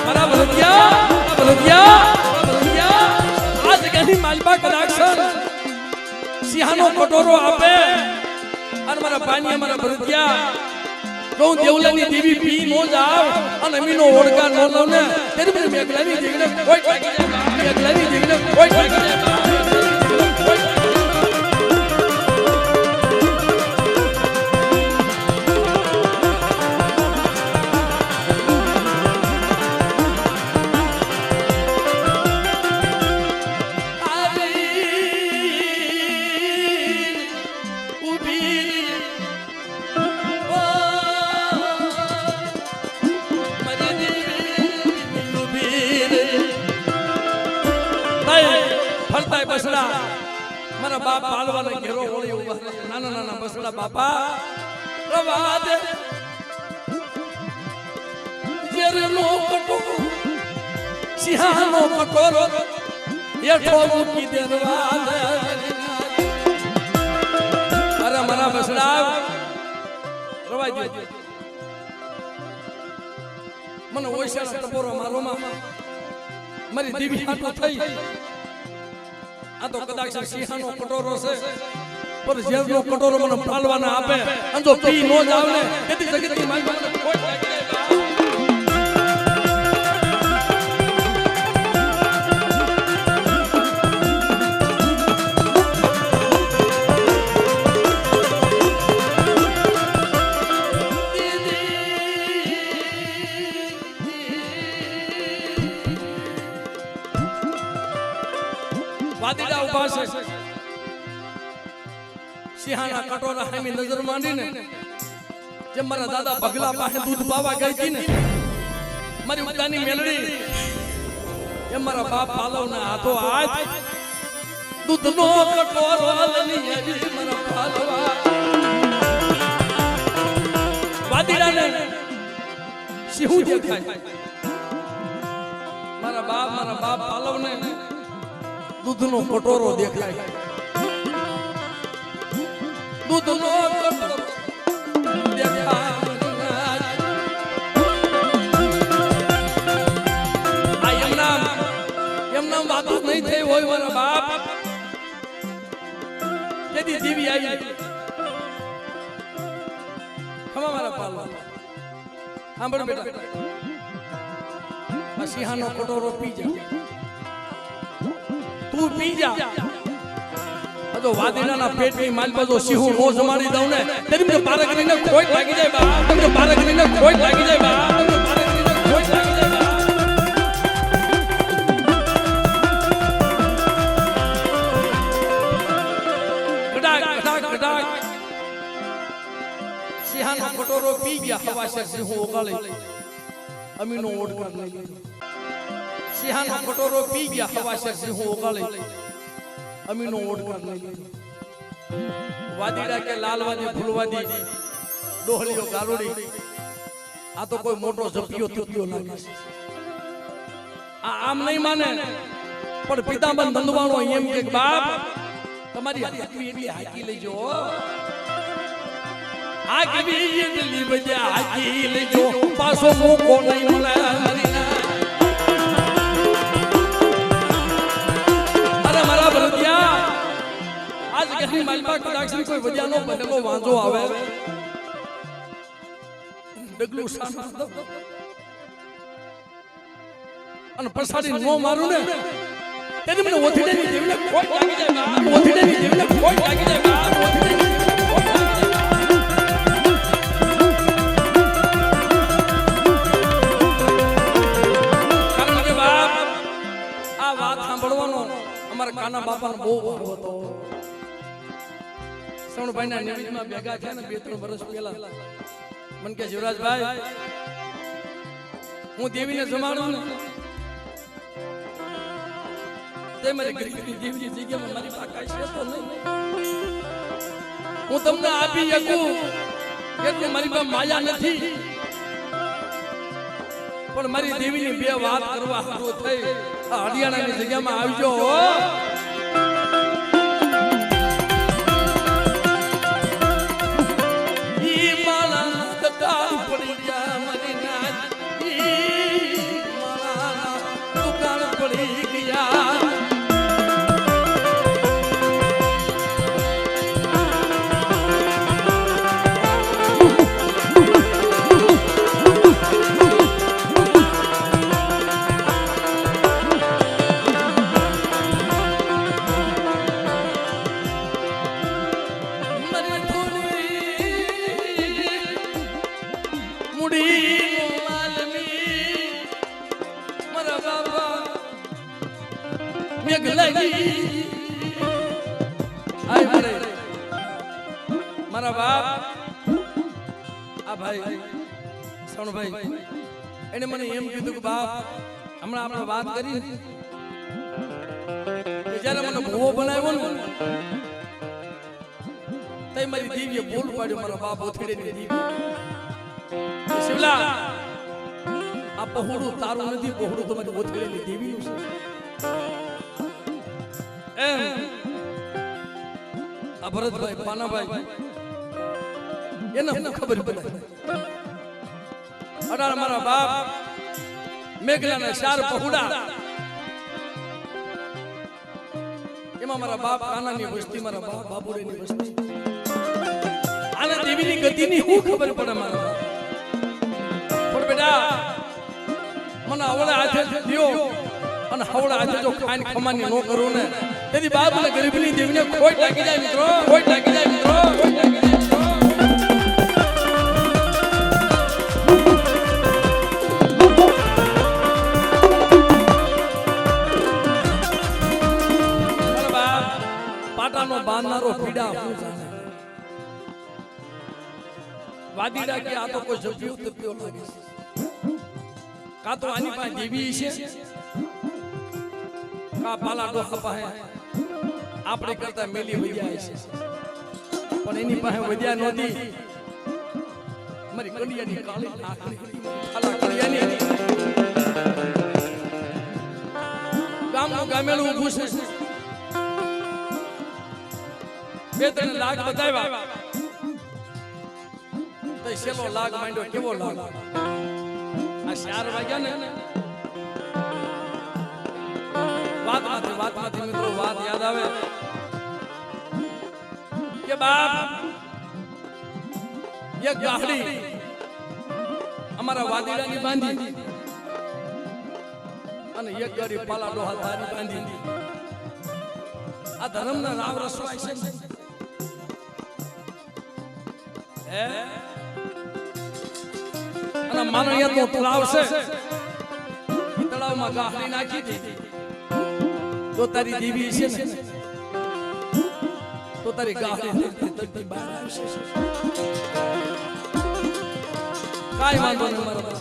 મારા ભરતિયા આ જગ્યાની માલબા કલાક્ષણ સિંહનો કટોરો આપે અને મારા પાણી મારા ભરતિયા તો દેવલાની દેવી પી નો જાવ અને મીનો ઓળખા નો લવ ને તેરી મને મેઘલાની દેવીને કોઈ ટાકી જાય મેઘલાની દેવીને કોઈ ટાકી જાય મારા બાપ પાલવાના ઘેરો વળી ઉભા નાના નાના બસડા બાપા રવા દે જેરનો કટોરો સિંહનો કટોરો હેઠો મૂકી દે રવા દે અરે મારા બસડા રવાઈ દે મને ઓયસાનો ટપોરો મારોમાં મારી દીવી હાટો થઈ આ તો કદાચ સિંહાનો કટોરો છે પર જેવનો કટોરો મને પાલવાના આપે અને જો પી નો જાવ ને તેથી જગતની મારી મને કોઈ લાગી જાય વાદીડા ઉભા છે સિંહાના કટોરા સામે નજર માંડીને જેમ મારા દાદા ભગલા પાસે દૂધ પાવા ગઈ હતી ને મારી ઉદાની મેલડી એમ મારા બાપ પાલવના હાથો હાથ દૂધનો કટોરો લઈ આવી મારા પાલવા વાદીડાને સિંહુ દેખાય મારા બાપ પાલવને દૂધનો કટોરો દેખાય દૂધનો કટોરો દેખાય આ એમના વાતો નહીં થઈ હોય મારા બાપ તેથી જીવી આવી ખમા મારા પાલવા સાંભળ બેટા આ સિંહાનો કટોરો પી જા તું પી જા જો વાદીડાના પેટની માલપા જો સિંહુ નો જમાડી દઉં ને તેની મને પારગરીને કોઈ લાગી જાય બા તમને પારગરીને કોઈ લાગી જાય બા તમને પારગરીને કોઈ લાગી જાય બા ગડાક સિંહાનો કટોરો પી ગયા હવાસર સિંહુ ઓગાળે અમીનો ઓડકાર લઈ લીધો સિંહાનો કટોરો પી ગયા હવાસર સિંહુ ઓગાળે અમીનો ઓડકાર લઈ લીધો વાદીડા કે લાલવાદી ફૂલવાદી ડોહલીઓ ગારોડી આ તો કોઈ મોટો જપિયો તુપિયો લાગે છે આ આમ નહીં માને પણ પિતાબન નંદવાણો એમ કે બાપ તમારી હાકી એટલી હાકી લેજો હાકી એટલી બજા હાકી લેજો પાછો મોકો નહીં મળે મારા ભરતિયા આજ ઘણી માલપા કદાક્ષની કોઈ વજાનો બનેલો વાંજો આવે ડગલું સાના અને પ્રસાદી નો મારું ને તેથી મને ઓથીડેની દેવને કોઈ લાગી જાય ઓથીડેની દેવને કોઈ લાગી જાય કારણ કે બાપ આ વાત સાંભળવાનો અમારા કાના બાપાનો બહુ ભાવ હતો શ્રવણભાઈના નિમિત્તમાં ભેગા થયા ને 2-3 વર્ષ પહેલા મને કે જીવરાજભાઈ હું દેવીને જમાડું ને તે મારી ગરીબની દેવીની જગ્યામાં મારી પાસે છે તો નહીં હું તમને આપી શકું એટલે મારી પાસે માયા નથી પણ મારી દેવીની બે વાત કરવા હારો થઈ આ હરિયાણાની જગ્યામાં આવજો ઈ માલા દકા પડી જા મારી નાચ ઈ માલા દુકાન પડી ગયા મારા બાપ આ ભાઈ શ્રવણભાઈ એને મને એમ કીધું કે બાપ હમણાં આપણે વાત કરી કે જ્યારે મને ભૂવો બનાવ્યો ને તઈ મારી દેવીએ બોલ પાડ્યો મારા બાપ ઓથેડેની દેવી શિવલા આ પહોળું તારું નથી પહોળું તમારી ઓથેડેની દેવીનું છે એમ આ ભરતભાઈ પાનાભાઈ એને ખબર પડી અડાર મારા બાપ મેઘલાના ચાર પહોળા એમાં મારા બાપ કાનાની વસ્તી મારા બાપ બાબુરેની વસ્તી આના દેવીની ગતિની શું ખબર પડે મારા પણ બેટા મને આવડા હાથે દિયો અને હવડા હાથે જો ખાઈને ખમાની નો કરું ને તેથી બાપ અને ગરીબની દેવીને ખોટ લાગી જાય મિત્રો ખોટ લાગી જાય મિત્રો ખોટ લાગી જાય મિત્રો પાટાનો બાંધનારો પીડા હું જાણે વાદીડા કે આ તો કોઈ જપ્યો તપ્યો લાગે છે કા તો આની પાસે દેવી છે કા પાલા ડોહા પાસે આપણે કરતા મેલી વધ્યા છે પણ એની પાસે વધ્યા નહોતી મારી કડિયાની કાળી આંખની ખાલા કડિયાની ગામનું ગામેલું ઊભું છે બે ત્રણ લાખ બતાવ્યા તો છેલ્લો લાખ માંડ્યો કેવો લાખ આ 4 વાગ્યા ને વાતમાંથી મિત્રો વાત યાદ આવે કે બાપ એક ગાડી અમારા વાદીડાની બાંધી અને એક ગાડી પાલા ડોહા તારી બાંધી આ ધર્મના રાવ રસવાય છે અને માનવીય તો તળાવ છે તળાવમાં ગાહડી નાખી દીધી તો તારી દેવી છે ને તો તારી ગાહડી તરતી બહાર આવશે કાઈ વાંધો નહીં મારા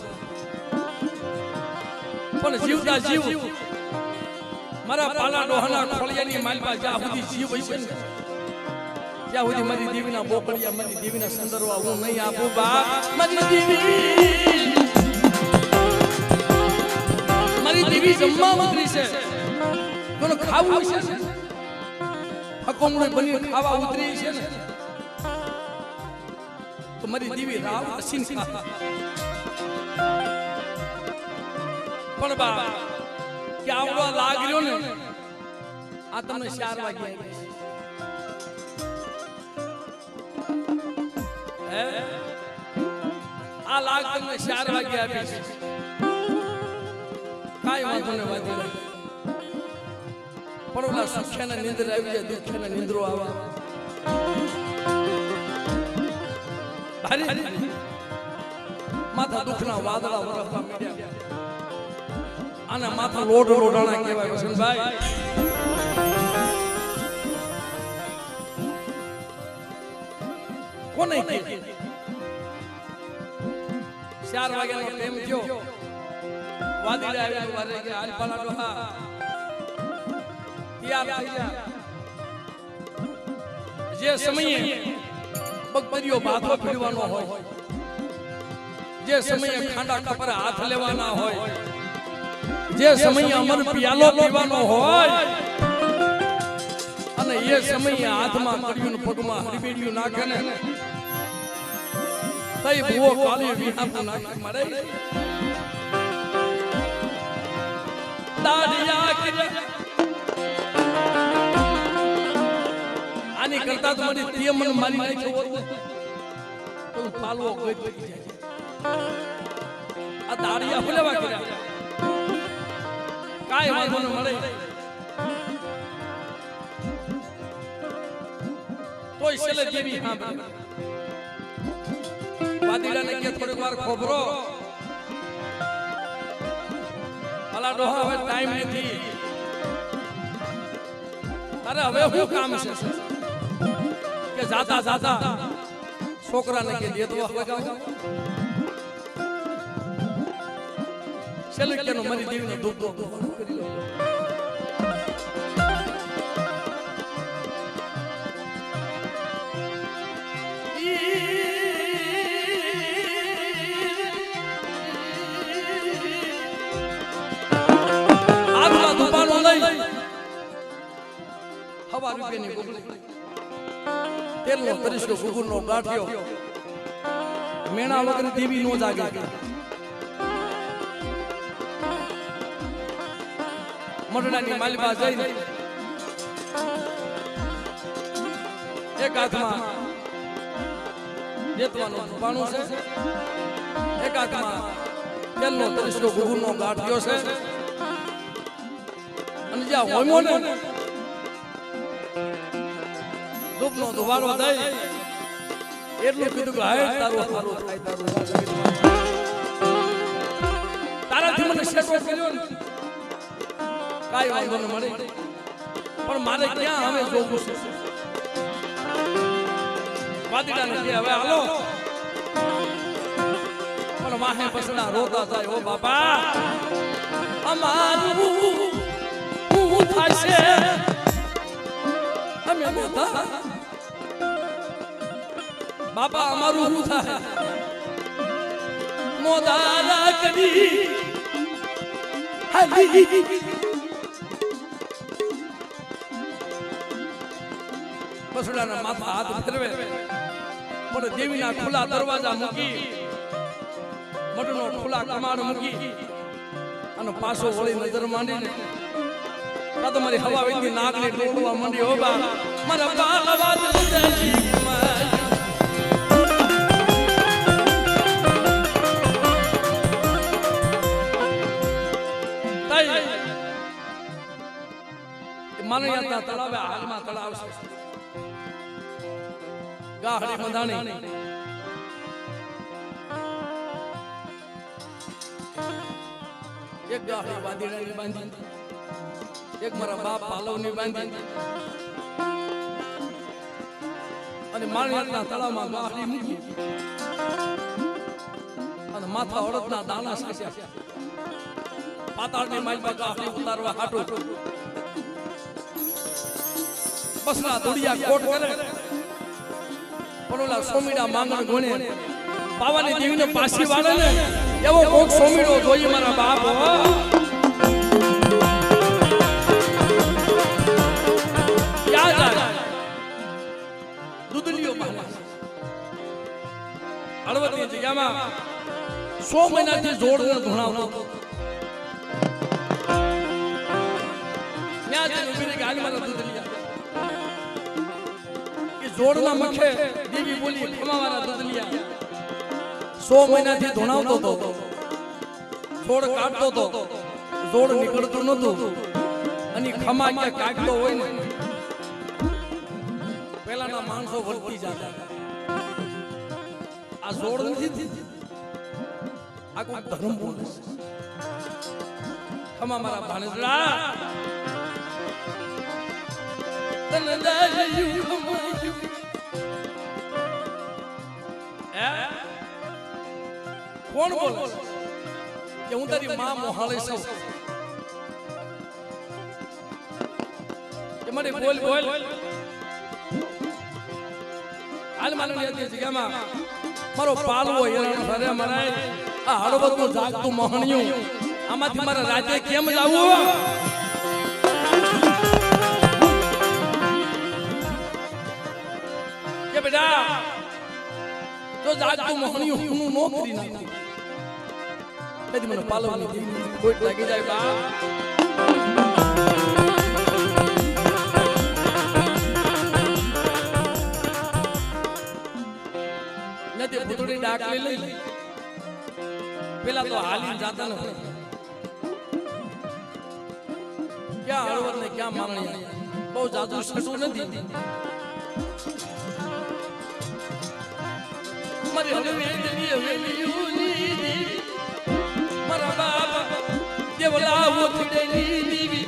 પણ જીવતા જીવ મારા પાલા ડોહાના ખોળિયાની માલમાં જ્યાં સુધી જીવ હશે ને ત્યાં સુધી મારી દેવીના બોકડિયા મારી દેવીના સંદર્ભ હું નહીં આપું બા મારી દેવી જમવા મંત્રી છે કોને ખાવું છે હકોમણે બની ખાવા ઉતરી છે ને તો મારી દેવી રાવ અસીન પણ બા કે આવડો લાગ્યો ને આ તમને 4 વાગ્યા આ લાખ તમને 4 વાગે આપી છે કાઈ વાંધો ને વાંધો પણ ઓલા સુખ્યાના નિંદર આવી જાય દુખ્યાના નિંદરો આવા માથા દુખના વાદળા વરસવા માંડ્યા આના માથા લોડ લોડાણા કહેવાય વસંતભાઈ કોને કે 4 વાગ્યાનો ટાઈમ થયો વાદીડા આવ્યા વારે કે હાલ પાલા ડોહા તૈયાર થઈ જા જે સમયે બગબરિયો બાથો ભીડવાનો હોય જે સમયે ખાંડા કપર હાથ લેવાના હોય જે સમયે અમર પિયાલો પીવાનો હોય અને એ સમયે હાથમાં કડિયું પગમાં હરીબેડિયું નાખે ને તઈ ભૂવો કાલી વિહાપ નાખી મળે દાડિયા કે આની કરતા તો મારી તે મન મારી નાખ્યો હોત તો પાલવો ગઈ જાય આ દાડિયા ફુલેવા કર્યા કાઈ વાંધો ન મળે તોય છેલ્લે દેવી સાંભળે વાદીડાને કે થોડીક વાર ખોબરો પાલા ડોહા હવે ટાઈમ નથી અરે હવે શું કામ છે કે જાતા જાતા છોકરાને કે દેદવા લગાવો છેલ્લે કેનો મારી દેવીનો દુઃખ કરી લો હવા રૂપિયાની ગુગળી તેલનો તરીસો ગુગુરનો ગાંઠિયો મેણા વગર દેવી નો જાગે મઢડાની માલબા જઈને એક હાથમાં જેતવાનું પાણું છે, એક હાથમાં તેલનો તરીસો ગુગુરનો ગાંઠિયો છે, અને જ્યાં હોમો ને ધૂપનો ધુવાળો દઈ એટલું કીધું કે હાય તારું સારું થાય, તારાથી મને શેકો કર્યો ને કાઈ વાંધો ન મળે, પણ મારે ક્યાં હવે જોવું છે? વાદીડાને કે હવે હાલો, પણ વાહે બસડા રોતા જાય, ઓ બાપા અમારું હું થશે, અમે મોતા બાપા અમારું શું થાય? મોદારા કદી હાલી બસડાના માથા હાથ ફેરવે, પણ દેવીના ખુલ્લા દરવાજા મૂકી, મઢનો ખુલ્લા કમાડ મૂકી અને પાછો વળી નજર માંડીને તા તો મારી હવા વેચી નાકને ટોળવા માંડી, હો બા મારા બાલવાદ ઉદાસી માનયાના તળાવે હાલમાં તળાવ છે, ગાહડી બંધાણી એક ગાહડી વાદીડાની બાંધી, એક મારા બાપ પાલવની બાંધી, અને માનયાના તળાવમાં ગાહડી મૂકી અને માથા અડદના દાણા સાચ્યા, પાતાળની માલમાં ગાહડી ઉતારવા હાટું બસના દોડિયા કોટ કરે, પણ ઓલા સોમીડા માંગણ ગોણે પાવાની દેવીને પાછી વાળે ને એવો કોક સોમીડો જોઈએ મારા બાપ. ક્યાં જાય? દૂધલીઓ પાલા હળવદની જગ્યામાં 100 મહિનાથી જોડને ધોણાવતો, ત્યાં જઈને ઉભી રહી કે હાલ મારા દૂધલિયા જોડના મખે દેવી બોલી ખમાવાના દૂધલિયા 100 મહિનાથી ધોણાવતો હતો, જોડ કાઢતો હતો, જોડ નીકળતું નતું, અને ખમા કે કાઢતો હોય ને પેલાના માણસો વળતી જતા, આ જોડ નથી, આ કોઈ ધર્મ બોલે ખમા મારા ભાણેજડા તને દાયું કોણ બોલે કે હું તારી માં મોહાળે છું? કે મને બોલ બોલ હાલ માનની હતી જગ્યામાં મારો પાલવો હેરાન ભરે મરાય, આ હળવદનું જાગતું મોહણિયું, આમાંથી મારા રાજ્ય કેમ જાવું? કે બેટા તો જાગતું મોહણિયું હું નોકરી નાખું, તેથી મને પાલવની દેવી ખોટ લાગી જાય બા. નથી ભૂતડી ડાકલી લઈ પેલા તો હાલી જાતા નથી, ક્યાં હળવદ ને ક્યાં મારણી, બહુ જાદુ સટું નથી. મારી હવેલી હવેલી મારા બાપ દેવલા ઓથડેલી દેવી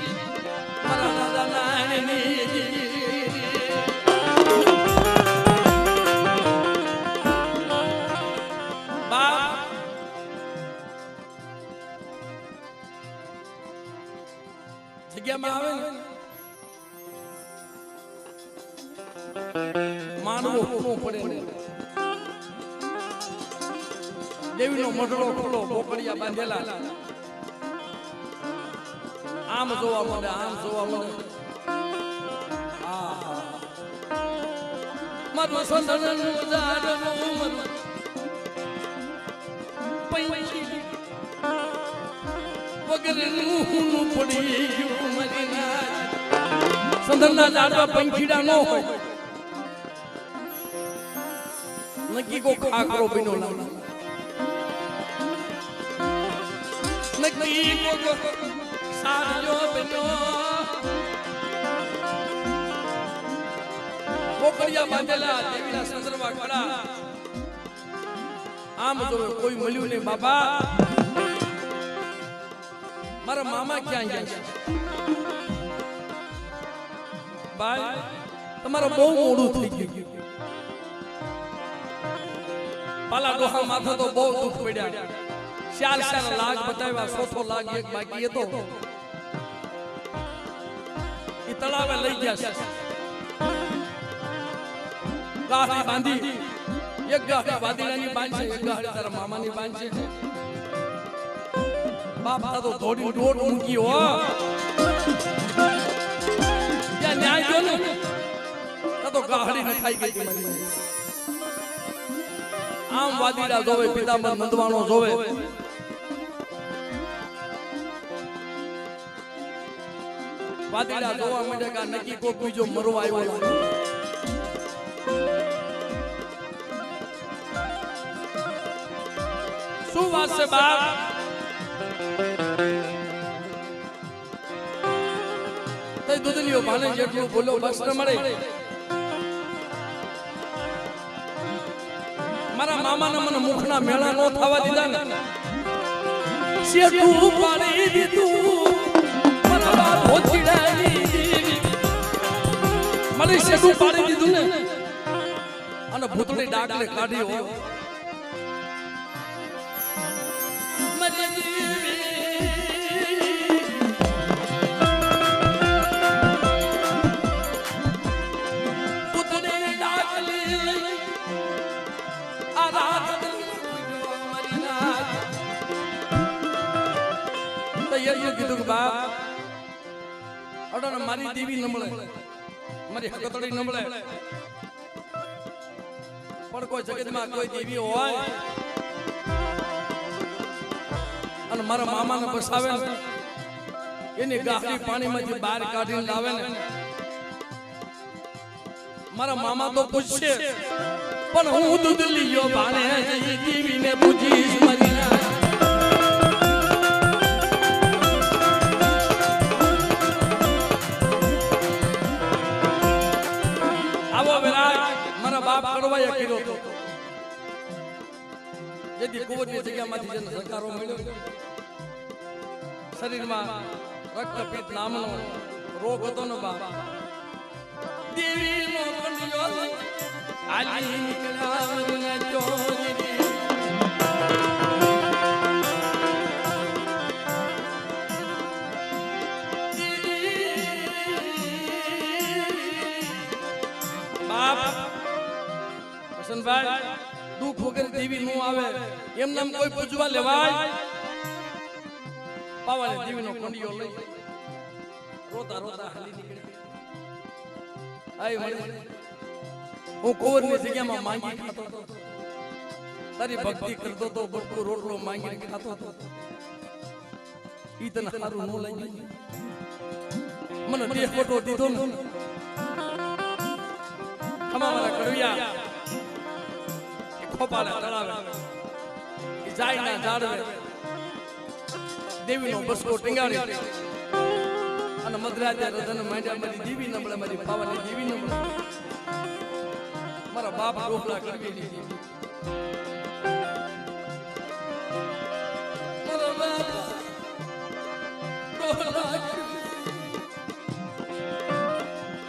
મારા દાદા નાની બાપ જગ્યામાં આવે ને માનવો કોનો પડે ને દેવીનો મઢડો ખુલ્લો, બોકડિયા બાંધેલા, આમ જોવા મળે, આમ જોવા મળે. મારું સંદનનું ઝાડનું પૈકી વગર નું પડી ગયું અંધરના ઝાડવા પંખીડા નો હોય નકી કો ખાખરો બનો લાગે નકી કો સાજો બનો બોકડિયા બાંધેલા દેવીના સંદર્ભમાં ખડા આમ જોવે કોઈ મળ્યું નહીં બાપા મારા મામા ક્યાં ગયા છે ભાઈ તમારો બહુ મોડું થઈ ગયું પાલા ડોહા માથા તો બહુ દુઃખ પડ્યા 4 લાખ બતાવ્યા 100 લાખ એક બાકી હતો એ તળાવે લઈ ગયા છે ગાડી બાંધી એક ગાડી વાદીડાની બાંધ છે એક ગાડી તારા મામાની બાંધ છે બાપ તો થોડી દોડ મૂકી હો ત્યાં ન્યાય જો ને તો ગાડી ન ખાઈ ગઈ મારી આમ વાદીડા જોવે પિતાંબર નંદવાણો જોવે વાદીડા જોવા માંડે કે નક્કી કોઈ બીજો મરવા આવ્યો શું વાત છે બાપ તે દૂધલીઓ ભાને જેટલું બોલો બસ ન મળે મારા મામાના મને મુખના મેળા નો થવા દીધા ને શેઠું પાડી દીધું મારા ભોચડાની મને શેઠું પાડી દીધું ને અને ભૂતળી ડાકલે કાઢ્યો કીધું કે બાપ અડોને મારી દેવી ન મળે મારી હકતડી ન મળે પણ કોઈ જગતમાં કોઈ દેવી હોય અને મારા મામાને બસાવે એની ગાહરી પાણીમાંથી બહાર કાઢીને લાવે ને મારા મામા તો પૂછશે પણ હું દૂધ લીયો ભાને દેવીને પૂછીશ મારી કરવાયા કર્યો તો જેથી કુંવરની જગ્યામાંથી જેને સરકારો મળ્યો શરીરમાં રક્તપિત્ત નામનો રોગ હતો ને બાપ દેવીનો કંડિયો આલી નીકળાવને ચોરી બાપ ભાઈ દુઃખ વગર દેવી નો આવે એમ નામ કોઈ પૂજવા લેવાય પાવાને દેવીનો કંડિયો લઈ રોતા રોતા હાલી નીકળી આઈ વળી હું કુંવરની જગ્યામાં માંગી ખાતો હતો તારી ભક્તિ કરતો તો બટકો રોટલો માંગી ખાતો હતો ઈ તને સારું ન લાગ્યું મને દેહ ફોટો દીધો ને ખમાવાળા કડવિયા ખોપાલા તળાવે જાય ના ઝાડવે દેવીનો બસકો ટીંગાડી અને મધરાજા રધન માંડ્યા મારી દેવી નબળે મારી પાવાની દેવી નબળે મારા બાપ રોપલા કરવી દીધી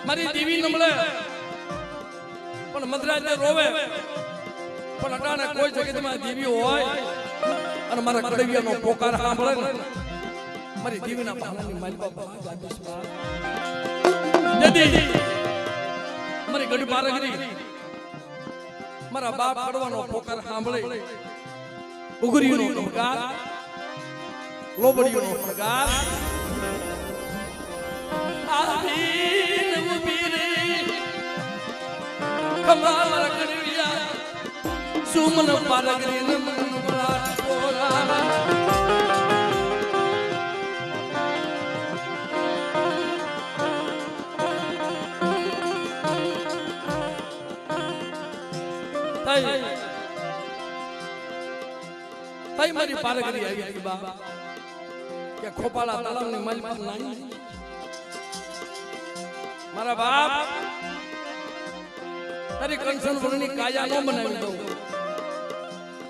મારી દેવી નબળે પણ મધરાજા રોવે પણ અટાણે કોઈ જગતમાં દેવી હોય અને મારા કડવિયાનો પોકાર સાંભળે ને મારી દેવીના પાણાની મારી બાપા દાદી મારી ગઢ બારગરી મારા બાપ કડવાનો પોકાર સાંભળે ઉગરીનો પગાર લોબડીનો પગાર આવીન ઉબીરે કમા મારા કડવિયા સુમન બારગરી ને મન બળા પોરા તઈ મારી પારગરી આવી હતી બા કે ખોપાળા તળાવની મલ પર નાની મારા બાપ તારી કંસન વરની કાયા નો બનાવી દઉં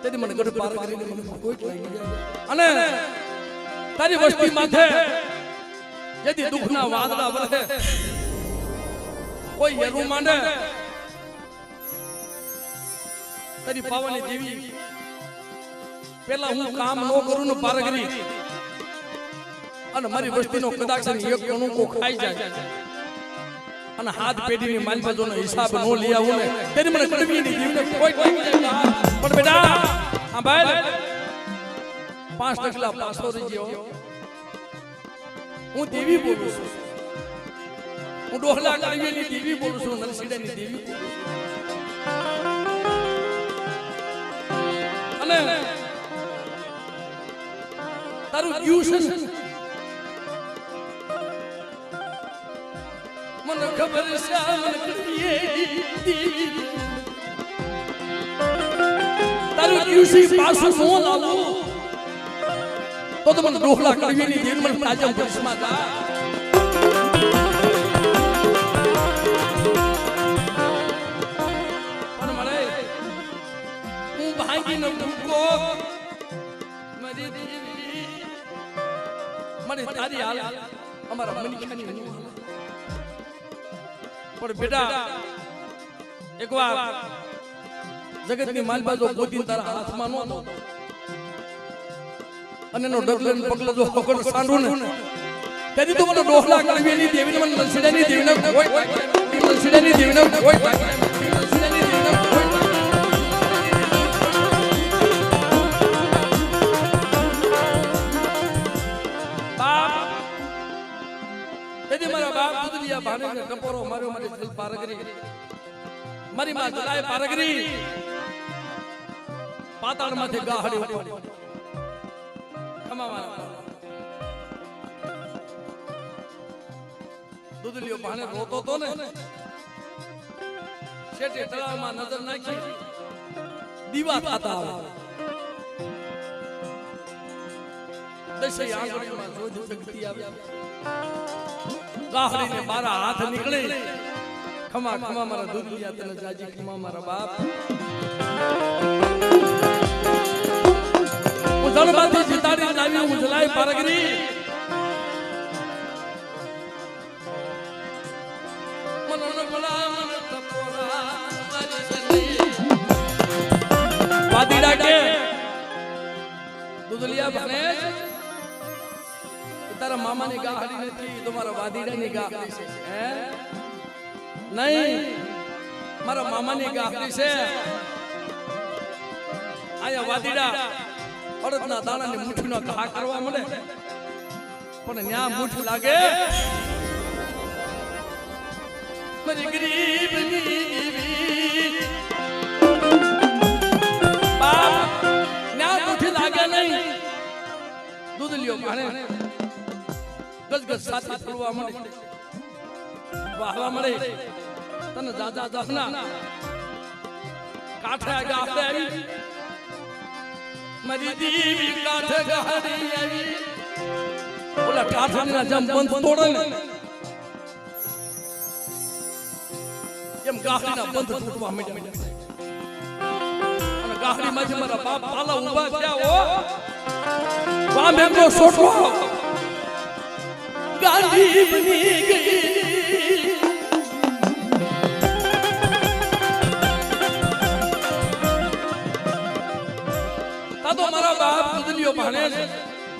તેથી મને ગઢ પારગરીને મને કોઈ લઈ જાય અને તારી વસ્તી માથે यदि दुखना वादळा वरसे कोई हेरू માંડે તારી પાવાની દેવી પેલા હું કામ નો કરું ને પારગરી અને મારી વસ્તીનો કદાચ એક કણું કો ખાઈ જાય અને હાથ પેઢીની માલબાજોનો હિસાબ નો લઈ આવું ને તેની મને કડવીની દેવીને કોઈ પણ બેટા હા ભાઈ 5 ટકલા પાસો રહી ગયો હું દેવી બોલું છું હું ડોહલા કડવીની દેવી બોલું છું નરસિંહની દેવી અને તારું ટ્યુશન મને ખબર છે મને કડવીની દેવી તારું ટ્યુશન પાછું નો લાવું તો મને ડોહલા કડવીની દેવી મને તાજમ વર્ષમાં જા પણ મળે હું ભાગીને ભૂકો મારી દેવી મારી તારી હાલ અમારા મનીખાની નહીં પણ બેટા એકવાર જગતની માલબાજો ગોતીને તારા હાથમાં નો અને નો ડગલે પગલે જો પકડ સાંડું ને તેથી તો મને ડોહલા કડવીની દેવીને મને નરસિંહની દેવીને કોઈ નરસિંહની દેવીને કોઈ નરસિંહની દેવીને કોઈ બાપ તેથી મારા બાપ દુદલિયા ભાને ટપોરો માર્યો મારી દિલ પારગરી મારી માં જલાય પારગરી પાતાળમાંથી ગાહડી ઉપાડી દુદલિયો ભાને રોતો તો ને શેઠે તળાવમાં નજર નાખી દીવા થતા આવે દસે આંગળીમાં જોધ જગતી આવે ગાહડીને મારા હાથ નીકળે ખમા ખમા મારા દુદલિયા તને જાજી ખમા મારા બાપ જળમાંથી જીતાડી લાવી હું જલાય પારગરી મનન બળા મન તપોરા મારી સની વાદીડા કે દુદલિયા બને તારા મામાની ગાહડી નથી તમારા વાદીડાની ગાહડી છે હે નહીં મારા મામાની ગાહડી છે આયા વાદીડા અડદના દાણાની મુઠ્ઠીનો ઘા કરવા મળે પણ ન્યા મુઠ્ઠ લાગે મારી ગરીબની દેવી બાપ ન્યા મુઠ્ઠી લાગે નહીં દુદલિયો ભાણે ગજગજ સાથે ફરવા મળે વાહવા મળે તને જાજા જખના કાઠે ગાફે આવી મારી દેવી કાઠે ગાડી આવી ઓલા કાઠના જમ બંધ તોડે ને એમ ગાડીના બંધ તૂટવા માંડ્યા અને ગાડીમાંથી મારા બાપ પાલા ઊભા થયા હો વામ એમનો છોટો ગાડી બની ગઈ તો મારા બાપ દુદલિયો ભાણે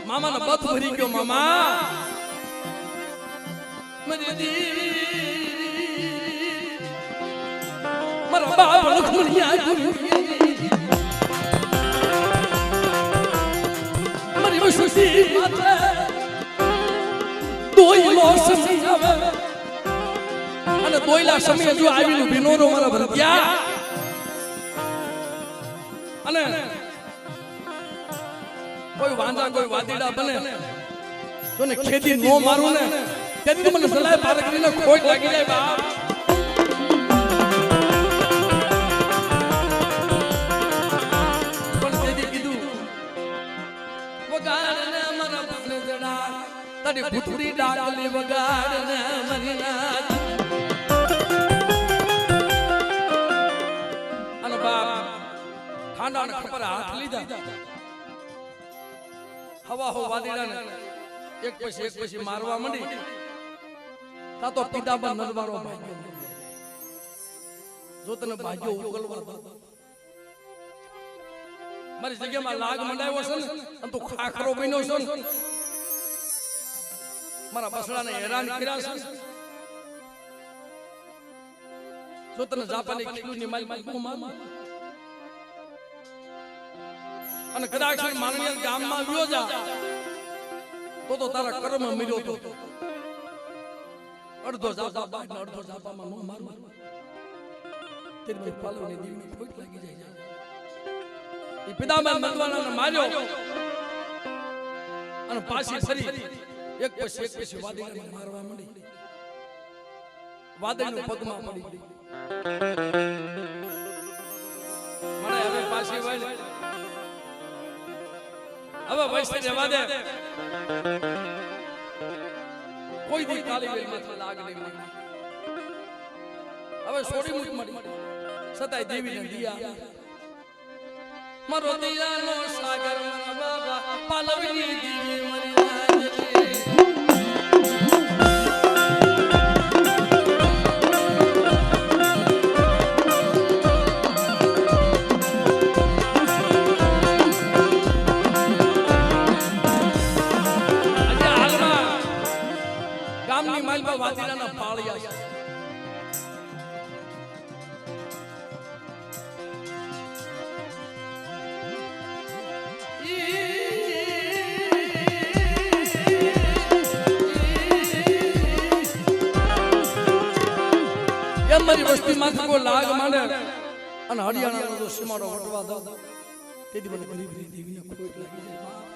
મામાનો બથ ભરી ગયો મામા મારી દેવી મારા બાપ લખમણિયા મારી વસુસી માતા દોયલો સમય આવે અને દોયલા સમય જો આવીને બિનોરો મારા ભરત્યા અને કોઈ વાંજા કોઈ વાદીડા બને તો ને ખેતી નો મારું ને તેથી મને સલાહ પારગરીને ખોટ લાગી જાય બાપ તારી ભૂતડી ડાકલી વગાડ ને મરીના અને બાપ ખાંડા ને ખબર હાથ લીધા હવા હો વાદીડા ને એક પછી મારવા માંડી તા તો પિતાબા નરવારો ભાગ્યો જો તને ભાગ્યો ઉકલવા મારી જગ્યામાં લાગ મંડાયો છે ને અને તું ખાખરો બન્યો છે ને મારા બસડાને હેરાન કર્યા છે જો તને જાપાની ખીલુની માલ માર અને કદાચ માનવીય ગામમાં આવ્યો જા તો તારા કર્મ મળ્યો તો અડધો જાપા બાદ અડધો જાપામાં નો માર તેર ભાઈ પાલવની દીવની ફોટ લાગી જાય એ પિતામાં નંદવાલાને માર્યો અને પાછી ફરી એક પછી વાદળને મારવા માંડી વાદળનો પગમાં પડી મને હવે પાછી વાળી હવે વૈસે જવા દે કોઈ દી કાલી વેલ માથે લાગ નહીં મળી હવે છોડી મૂક મળી સતાય દેવીને દિયા મારો દિયાનો સાગર મારા બાબા પાલવની દેવી મરી ગામની માલમાં વાદીડાના પાળિયા છે મારી વસ્તી માંથી કોઈ લાગ માંડે અને હરિયાણાનો જો સીમાડો વટવા દો તેથી મને ગરીબ દેવીને ખોટ લાગી જાય